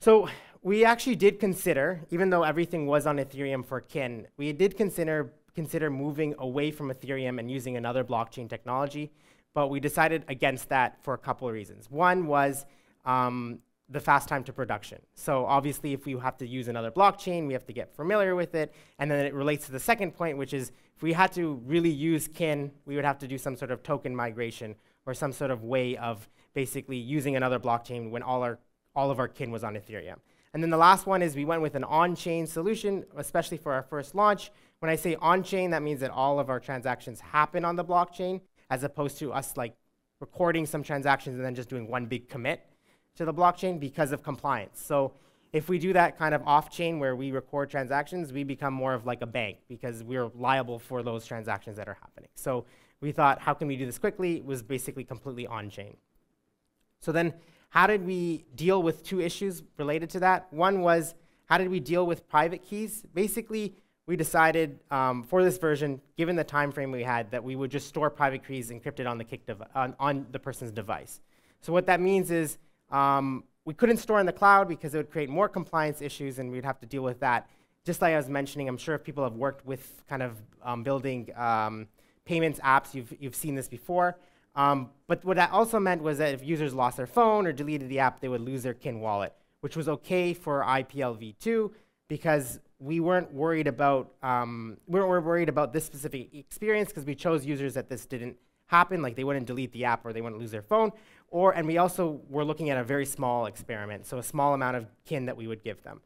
So we actually did consider, even though everything was on Ethereum for Kin, we did consider moving away from Ethereum and using another blockchain technology, but we decided against that for a couple of reasons. One was the fast time to production. So obviously, if we have to use another blockchain, we have to get familiar with it. And then it relates to the second point, which is if we had to really use Kin, we would have to do some sort of token migration or some sort of way of basically using another blockchain when all of our Kin was on Ethereum. And then the last one is we went with an on-chain solution, especially for our first launch. When I say on-chain, that means that all of our transactions happen on the blockchain, as opposed to us like recording some transactions and then just doing one big commit to the blockchain because of compliance. So if we do that kind of off-chain where we record transactions, we become more of like a bank because we're liable for those transactions that are happening. So we thought, how can we do this quickly? It was basically completely on-chain. So then how did we deal with two issues related to that? One was, how did we deal with private keys? Basically, we decided for this version, given the time frame we had, that we would just store private keys encrypted on the on the person's device. So what that means is we couldn't store in the cloud because it would create more compliance issues and we'd have to deal with that. Just like I was mentioning, I'm sure if people have worked with kind of building payments apps, you've seen this before. But what that also meant was that if users lost their phone or deleted the app, they would lose their Kin wallet, which was okay for IPLv2 because we weren't worried about this specific experience because we chose users that this didn't happen, like they wouldn't delete the app or they wouldn't lose their phone. And we also were looking at a very small experiment, so a small amount of Kin that we would give them.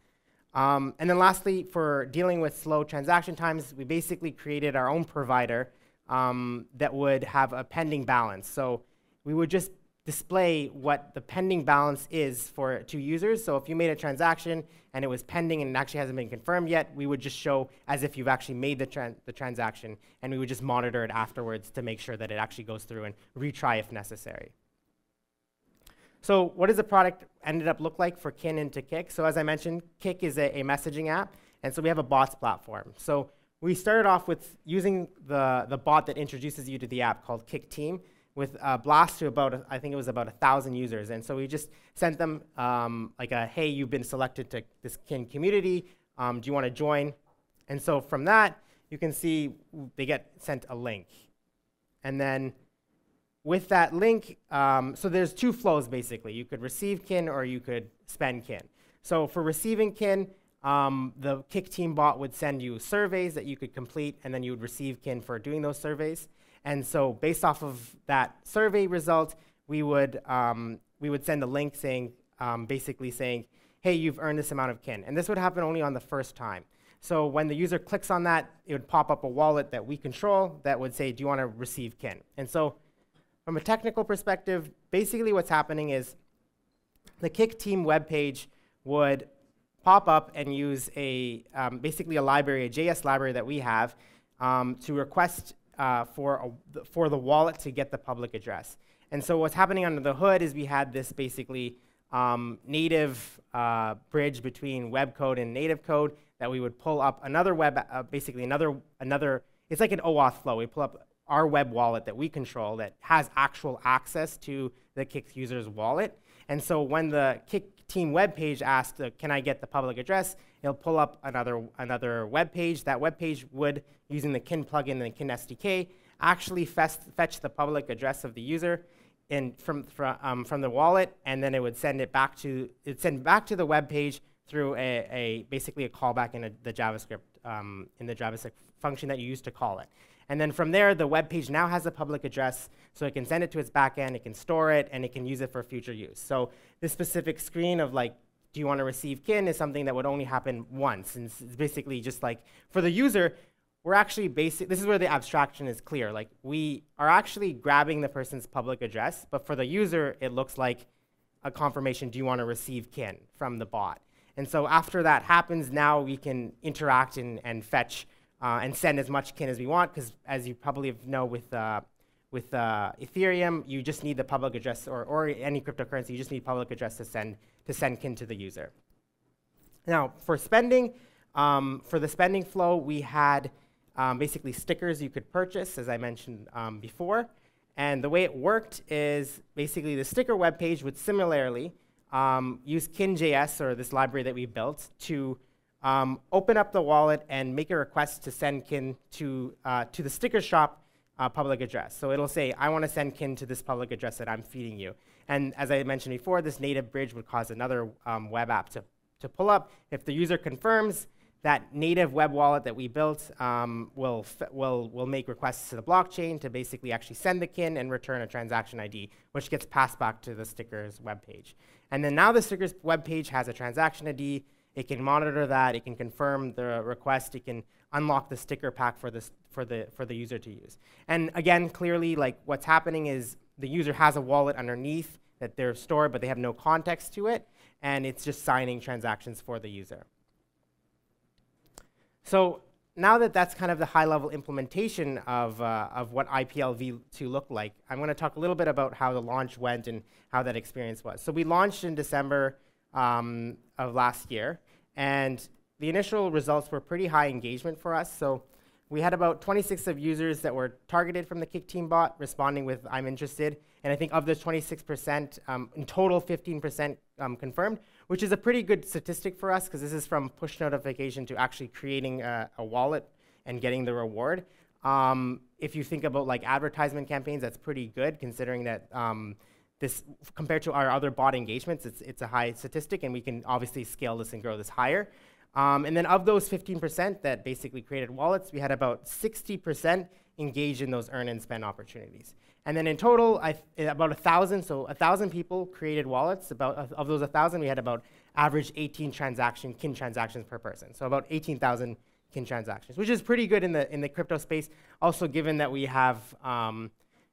And then lastly, for dealing with slow transaction times, we basically created our own provider that would have a pending balance. So we would just display what the pending balance is for two users. So if you made a transaction and it was pending and it actually hasn't been confirmed yet, we would just show as if you've actually made the transaction, and we would just monitor it afterwards to make sure that it actually goes through and retry if necessary. So what does the product ended up look like for Kin into Kik? So as I mentioned, Kik is a messaging app, and so we have a bots platform. So we started off with using the bot that introduces you to the app called Kik Team with a blast to about, I think it was about 1,000 users. And so we just sent them like a, hey, you've been selected to this Kin community. Do you want to join? And so from that, you can see they get sent a link. And then with that link, so there's two flows basically. You could receive Kin or you could spend Kin. So for receiving Kin, the Kik Team bot would send you surveys that you could complete, and then you would receive Kin for doing those surveys. And so based off of that survey result, we would send a link saying, basically saying, hey, you've earned this amount of Kin. And this would happen only on the first time. So when the user clicks on that, it would pop up a wallet that we control that would say, do you want to receive Kin? And so from a technical perspective, basically what's happening is the Kik Team webpage would pop up and use basically a library, a JS library that we have to request for the wallet to get the public address. And so what's happening under the hood is we had this basically native bridge between web code and native code that we would pull up another basically another, it's like an OAuth flow. We pull up our web wallet that we control that has actual access to the Kik user's wallet. And so when the Kik Team web page asks, can I get the public address, it'll pull up another web page. That web page would, using the Kin plugin and the Kin SDK, actually fetch the public address of the user from the wallet, and then it would send it back to the web page through basically a callback in the JavaScript function that you use to call it. And then from there, the web page now has a public address, so it can send it to its backend, it can store it, and it can use it for future use. So this specific screen of like, do you want to receive Kin is something that would only happen once. And it's basically just like, for the user, we're actually this is where the abstraction is clear. Like, we are actually grabbing the person's public address, but for the user, it looks like a confirmation, do you want to receive kin from the bot? And so after that happens, now we can interact and fetch and send as much kin as we want, because as you probably know with Ethereum, you just need the public address, or any cryptocurrency, you just need public address to send kin to the user. Now, for spending, for the spending flow, we had basically stickers you could purchase, as I mentioned before. And the way it worked is basically the sticker web page would similarly use kin.js, or this library that we built, to open up the wallet and make a request to send kin to the sticker shop public address. So it'll say, I want to send kin to this public address that I'm feeding you. And as I mentioned before, this native bridge would cause another web app to pull up. If the user confirms, that native web wallet that we built will make requests to the blockchain to basically actually send the kin and return a transaction ID, which gets passed back to the stickers web page. And then now the stickers web page has a transaction ID. It can monitor that. It can confirm the request. It can unlock the sticker pack for the user to use. And again, clearly, like, what's happening is the user has a wallet underneath that they're stored, but they have no context to it, and it's just signing transactions for the user. So now that that's kind of the high-level implementation of what IPL v2 looked like, I'm going to talk a little bit about how the launch went and how that experience was. So we launched in December of last year, and the initial results were pretty high engagement for us. So we had about 26 of users that were targeted from the Kick Team bot responding with I'm interested. And I think of the 26%, in total 15% confirmed, which is a pretty good statistic for us, because this is from push notification to actually creating a wallet and getting the reward. If you think about like advertisement campaigns, that's pretty good, considering that this, compared to our other bot engagements, it's a high statistic, and we can obviously scale this and grow this higher. And then of those 15% that basically created wallets, we had about 60% engaged in those earn and spend opportunities. And then in total, about 1,000, so 1,000 people created wallets. Of those 1,000, we had about average 18 kin transactions per person. So about 18,000 kin transactions, which is pretty good in the crypto space. Also, given that we have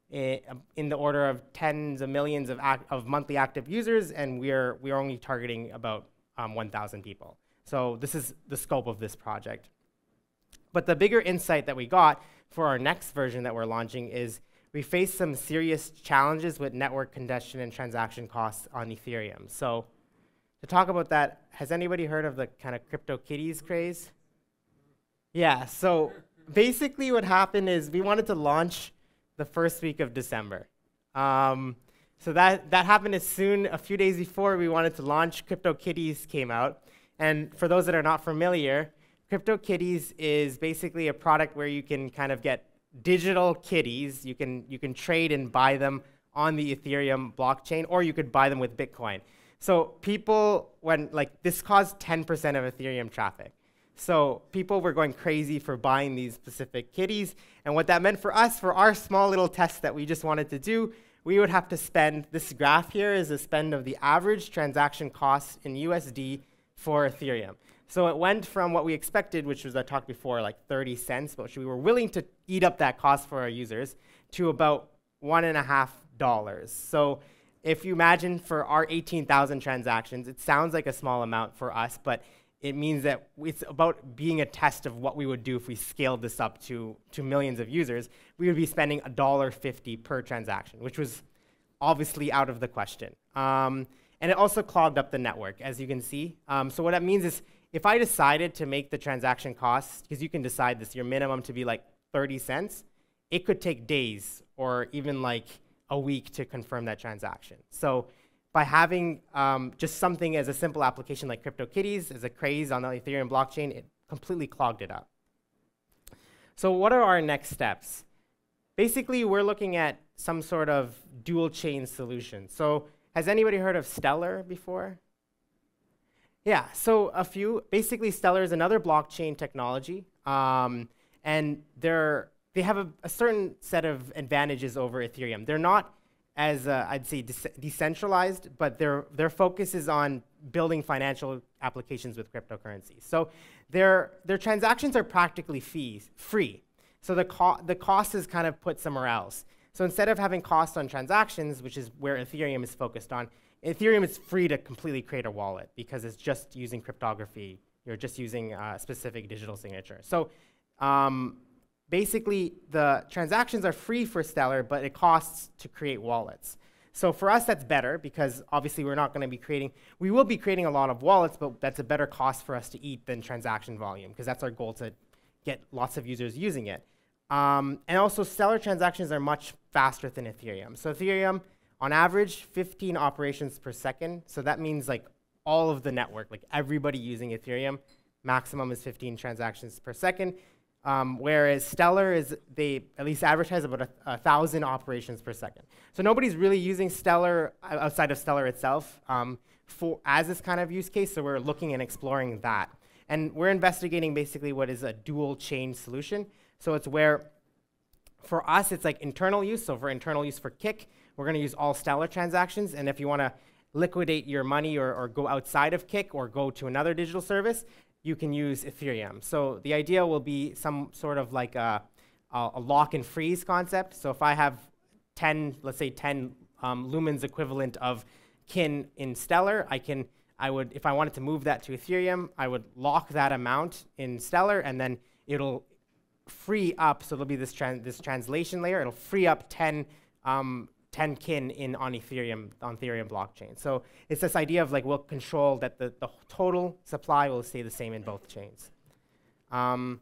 in the order of tens of millions of monthly active users, and we're only targeting about 1,000 people. So this is the scope of this project. But the bigger insight that we got for our next version that we're launching is we faced some serious challenges with network congestion and transaction costs on Ethereum. So to talk about that, has anybody heard of the kind of CryptoKitties craze? Yeah, so basically what happened is we wanted to launch the first week of December. So that happened a few days before we wanted to launch, CryptoKitties came out. And for those that are not familiar, CryptoKitties is basically a product where you can kind of get digital kitties. You can trade and buy them on the Ethereum blockchain, or you could buy them with Bitcoin. So people, this caused 10% of Ethereum traffic. So people were going crazy for buying these specific kitties. And what that meant for us, for our small little test that we just wanted to do, we would have to spend, this graph here is a spend of the average transaction cost in USD for Ethereum. So it went from what we expected, which was I talked before, like 30 cents, but we were willing to eat up that cost for our users, to about $1.50. So if you imagine for our 18,000 transactions, it sounds like a small amount for us, but it means that it's about being a test of what we would do if we scaled this up to millions of users. We would be spending $1.50 per transaction, which was obviously out of the question. And it also clogged up the network, as you can see. So what that means is if I decided to make the transaction costs, because you can decide this, your minimum to be like 30 cents, it could take days or even like a week to confirm that transaction. So by having just something as a simple application like CryptoKitties as a craze on the Ethereum blockchain, it completely clogged it up. So what are our next steps? Basically, we're looking at some sort of dual chain solution. So has anybody heard of Stellar before? Yeah, so a few. Basically, Stellar is another blockchain technology, and they have a certain set of advantages over Ethereum. They're not I'd say decentralized, but their focus is on building financial applications with cryptocurrencies. So their transactions are practically free. So the cost is kind of put somewhere else. So instead of having cost on transactions, which is where Ethereum is focused on, Ethereum is free to completely create a wallet because it's just using cryptography. You're just using a specific digital signature. So basically, the transactions are free for Stellar, but it costs to create wallets. So for us, that's better because obviously we're not going to be creating, we will be creating a lot of wallets, but that's a better cost for us to eat than transaction volume because that's our goal, to get lots of users using it. And also, Stellar transactions are much faster than Ethereum. So Ethereum, on average, 15 operations per second. So that means like all of the network, like everybody using Ethereum, maximum is 15 transactions per second. Whereas Stellar is, they at least advertise about 1,000 operations per second. So nobody's really using Stellar outside of Stellar itself as this kind of use case. So we're looking and exploring that. And we're investigating basically what is a dual chain solution. So it's where, for us, it's like internal use. So for internal use for Kik, we're going to use all Stellar transactions. And if you want to liquidate your money or go outside of Kik or go to another digital service, you can use Ethereum. So the idea will be some sort of like a lock and freeze concept. So if I have 10, let's say 10 lumens equivalent of kin in Stellar, I would, if I wanted to move that to Ethereum, I would lock that amount in Stellar, and then it'll free up, so there'll be this translation layer, it'll free up 10 kin on Ethereum blockchain. So it's this idea of like we'll control that the total supply will stay the same in both chains. So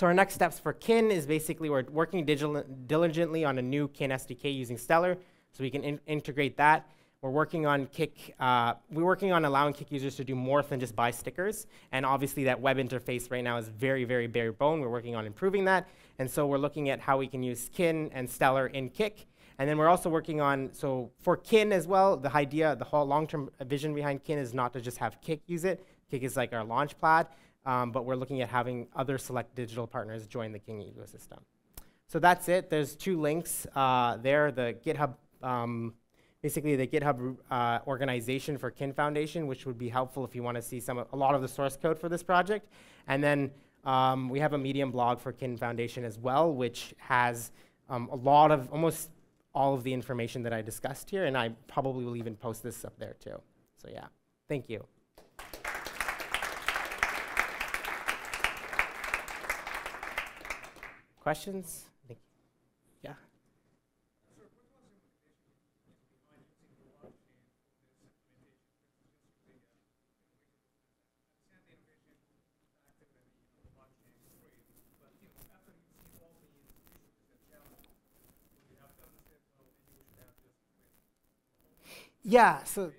our next steps for kin is basically we're working diligently on a new kin SDK using Stellar, so we can integrate that. We're working on Kik. We're working on allowing Kik users to do more than just buy stickers. And obviously, that web interface right now is very, very bare bone. We're working on improving that. And so we're looking at how we can use kin and Stellar in Kik. And then we're also working on, so for kin as well, the idea, the whole long-term vision behind kin is not to just have Kik use it. Kik is like our launch pad. But we're looking at having other select digital partners join the kin ecosystem. So that's it. There's 2 links there. The GitHub. Basically, the GitHub organization for Kin Foundation, which would be helpful if you want to see a lot of the source code for this project. And then we have a Medium blog for Kin Foundation as well, which has almost all of the information that I discussed here. And I probably will even post this up there too. So yeah, thank you. Questions? Yeah. Yeah, so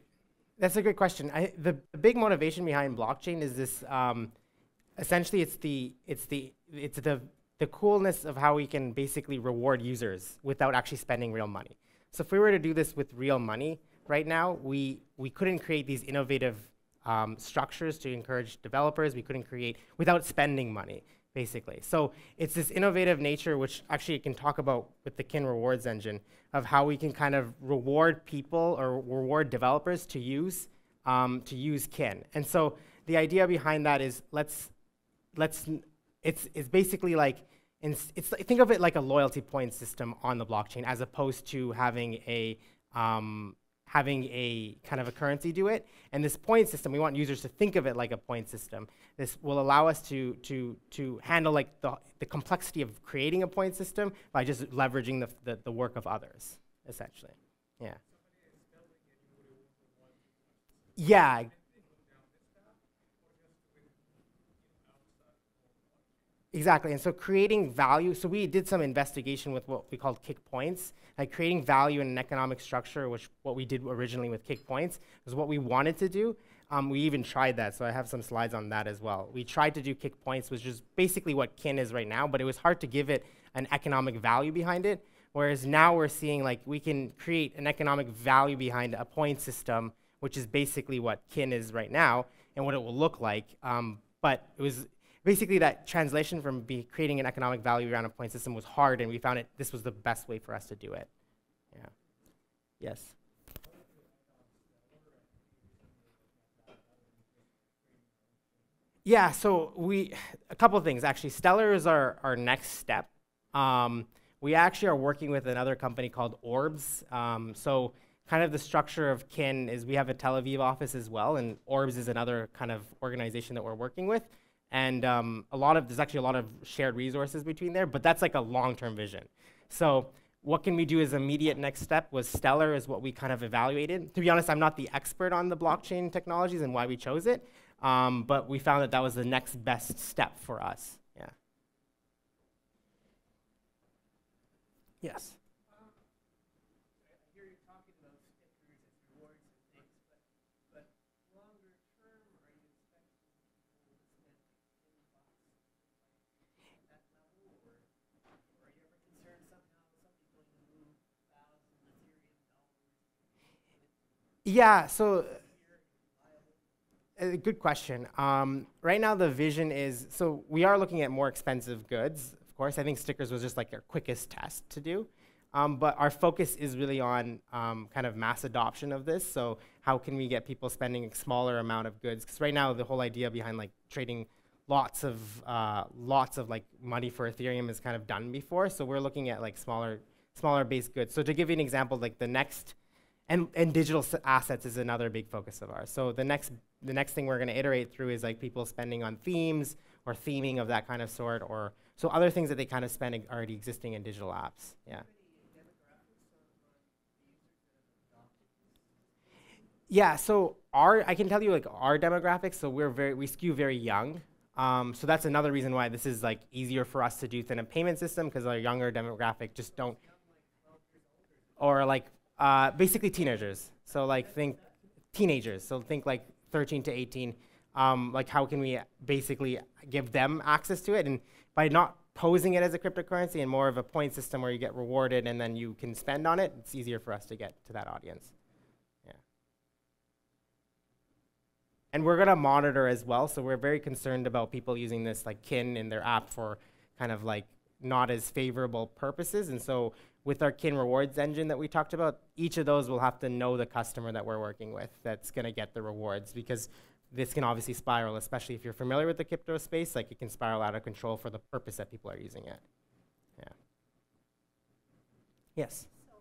that's a great question. The big motivation behind blockchain is this. Essentially, it's the coolness of how we can basically reward users without actually spending real money. So if we were to do this with real money right now, we couldn't create these innovative structures to encourage developers. We couldn't create without spending money, basically. So it's this innovative nature, which actually you can talk about with the Kin rewards engine, of how we can kind of reward people or reward developers to use Kin. And so the idea behind that is it's basically like, think of it like a loyalty point system on the blockchain, as opposed to having a kind of a currency do it. And this point system, we want users to think of it like a point system. This will allow us to handle like the complexity of creating a point system by just leveraging the work of others, essentially. Yeah. Yeah. Exactly, and so creating value, so we did some investigation with what we called Kik points, like creating value in an economic structure, which what we did originally with Kik points was what we wanted to do. We even tried that, so I have some slides on that as well. We tried to do Kik points, which is basically what Kin is right now, but it was hard to give it an economic value behind it, whereas now we're seeing like we can create an economic value behind a point system, which is basically what Kin is right now, and what it will look like, but it was basically that translation from creating an economic value around a point system was hard, and we found this was the best way for us to do it. Yeah. Yes. Yeah, so a couple of things actually. Stellar is our next step. We actually are working with another company called Orbs. So kind of the structure of Kin is we have a Tel Aviv office as well, and Orbs is another kind of organization that we're working with. And there's actually a lot of shared resources between there, but that's like a long-term vision. So what can we do as immediate next step was Stellar is what we kind of evaluated. To be honest, I'm not the expert on the blockchain technologies and why we chose it. But we found that that was the next best step for us. Yeah. Yes. I hear you talking about stickers and rewards and things, but longer term, are you expecting people to spend $10 at that level, or are you ever concerned somehow some people move thousands of Ethereum dollars? Yeah. So. Good question. Right now, the vision is, so we are looking at more expensive goods, of course. I think stickers was just like our quickest test to do. But our focus is really on kind of mass adoption of this. So how can we get people spending a smaller amount of goods? Because right now, the whole idea behind like trading lots of like money for Ethereum is kind of done before. So we're looking at like smaller base goods. So to give you an example, like the next, and digital assets is another big focus of ours. So the next thing we're going to iterate through is like people spending on themes or theming of that kind of sort, or so other things that they kind of spend already existing in digital apps. Yeah. Yeah. So I can tell you like our demographics. So we skew very young. So that's another reason why this is like easier for us to do than a payment system, because our younger demographic just don't, or like basically teenagers. So like think teenagers. So think like 13 to 18. Like how can we basically give them access to it? And by not posing it as a cryptocurrency and more of a point system where you get rewarded and then you can spend on it, it's easier for us to get to that audience. Yeah. And we're going to monitor as well. So we're very concerned about people using this like Kin in their app for kind of like not as favorable purposes. And so with our Kin rewards engine that we talked about, each of those will have to know the customer that we're working with that's going to get the rewards, because this can obviously spiral, especially if you're familiar with the crypto space. Like it can spiral out of control for the purpose that people are using it. Yeah. Yes. So,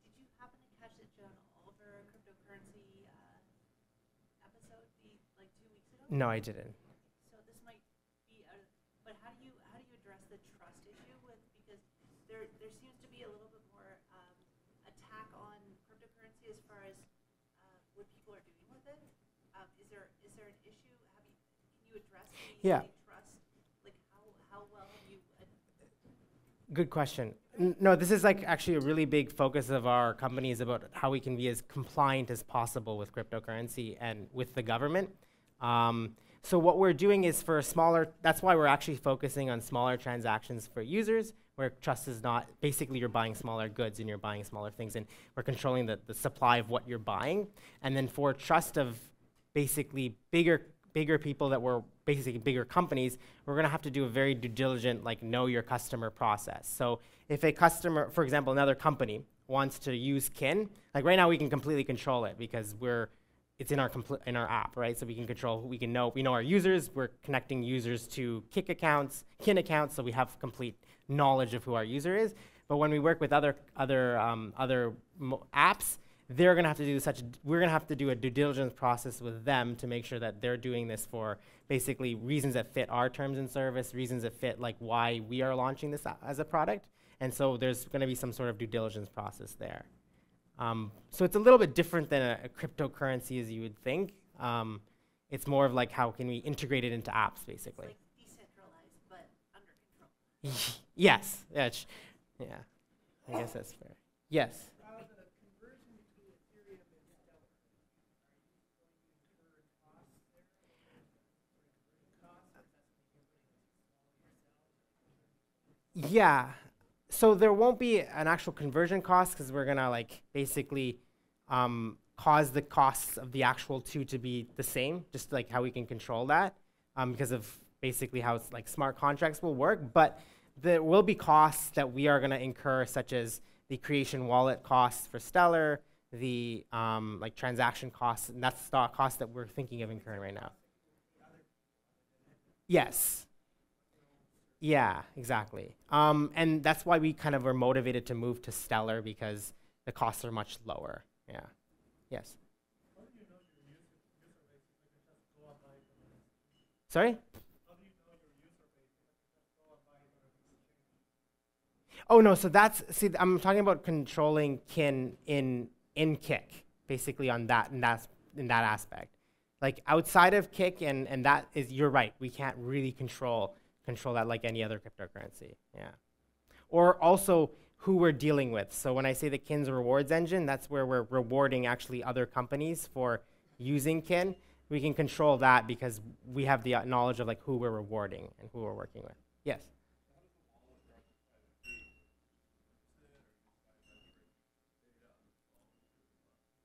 did you happen to catch the John Oliver cryptocurrency episode like 2 weeks ago? No, I didn't. So this might be, but how do you address the trust issue with, because there seems to be a little bit more attack on cryptocurrency as far as what people are doing with it. Is there an issue? Can you address the trust? Like how well have you? Good question. No, this is like actually a really big focus of our company, is about how we can be as compliant as possible with cryptocurrency and with the government. So what we're doing is for that's why we're actually focusing on smaller transactions for users, where trust is not, basically you're buying smaller goods and you're buying smaller things, and we're controlling the supply of what you're buying. And then for trust of basically bigger people that were basically bigger companies, we're going to have to do a very due diligent, like know your customer process. So if a customer, for example, another company wants to use Kin, like right now we can completely control it because it's in our app, right? So we can control, we know our users. We're connecting users to Kin accounts, so we have complete knowledge of who our user is. But when we work with other apps, we're going to have to do a due diligence process with them to make sure that they're doing this for basically reasons that fit our terms and service, reasons that fit like why we are launching this as a product. And so there's going to be some sort of due diligence process there. So it's a little bit different than a cryptocurrency as you would think. It's more of like how can we integrate it into apps, basically. It's like decentralized, but under control. Yes. Yeah. I guess that's fair. Yes. Yeah. So there won't be an actual conversion cost because we're gonna like basically cause the costs of the actual two to be the same, just like how we can control that because of basically how it's like smart contracts will work. But there will be costs that we are gonna incur, such as the creation wallet costs for Stellar, the like transaction costs, and that's the cost that we're thinking of incurring right now. Yes. Yeah, exactly. And that's why we kind of were motivated to move to Stellar, because the costs are much lower. Yeah. Yes. Sorry? Oh no, so that's, see, I'm talking about controlling kin in Kik, basically on that, in that aspect. Like outside of Kik, and that is, you're right, we can't really control that like any other cryptocurrency. Yeah. Or also who we're dealing with. So when I say the Kin's rewards engine, that's where we're rewarding actually other companies for using Kin. We can control that because we have the knowledge of like who we're rewarding and who we're working with. Yes.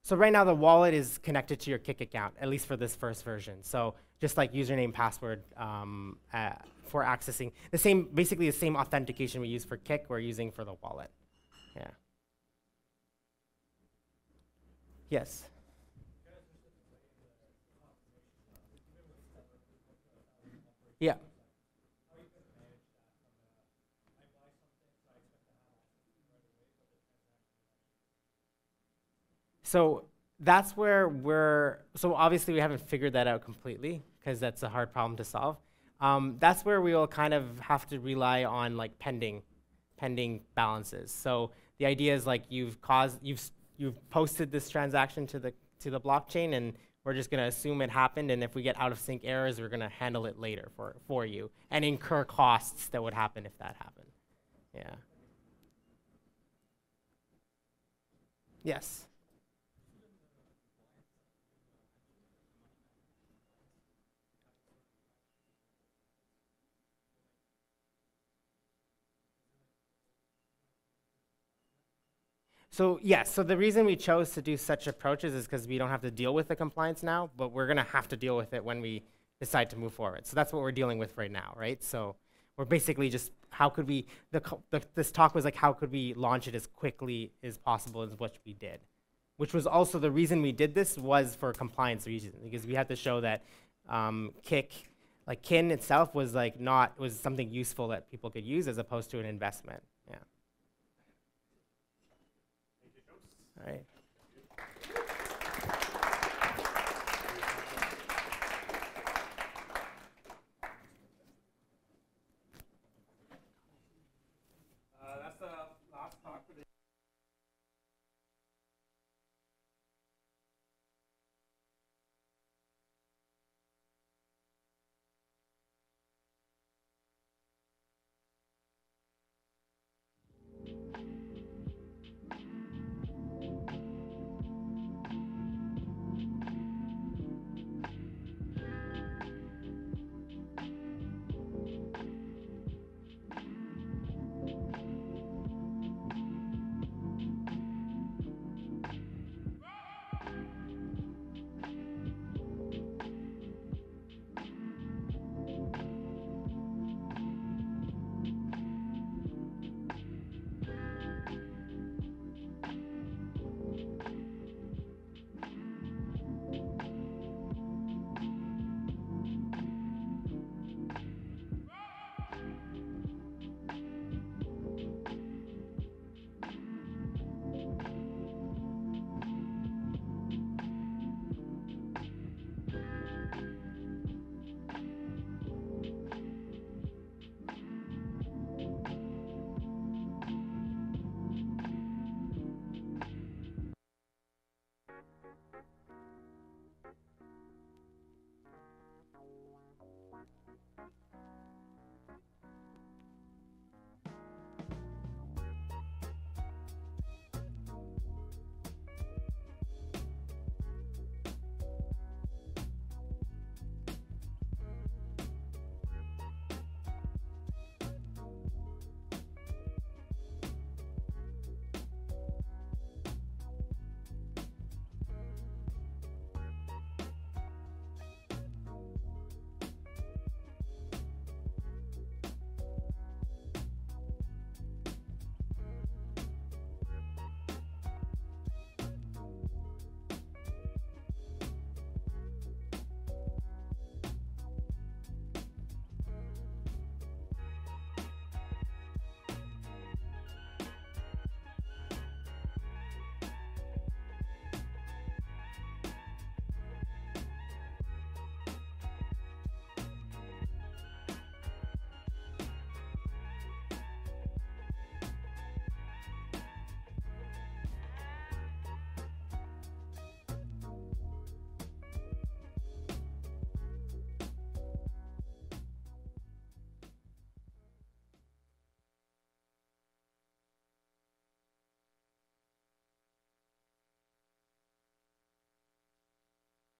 So right now the wallet is connected to your Kik account, at least for this first version. So just like username, password for accessing the same, basically the same authentication we use for Kik, we're using for the wallet. Yeah. Yes. Yeah. So that's where so obviously we haven't figured that out completely because that's a hard problem to solve. That's where we will kind of have to rely on like pending balances. So the idea is like you've posted this transaction to the blockchain, and we're just gonna assume it happened, and if we get out of sync errors, we're gonna handle it later for you and incur costs that would happen if that happened. Yeah. Yes. So yes, so the reason we chose to do such approaches is because we don't have to deal with the compliance now, but we're gonna have to deal with it when we decide to move forward. So that's what we're dealing with right now, right? So we're basically just, how could we, this talk was like, how could we launch it as quickly as possible as what we did? Which was also the reason we did this was for compliance reasons, because we had to show that Kin itself was like was something useful that people could use as opposed to an investment, yeah.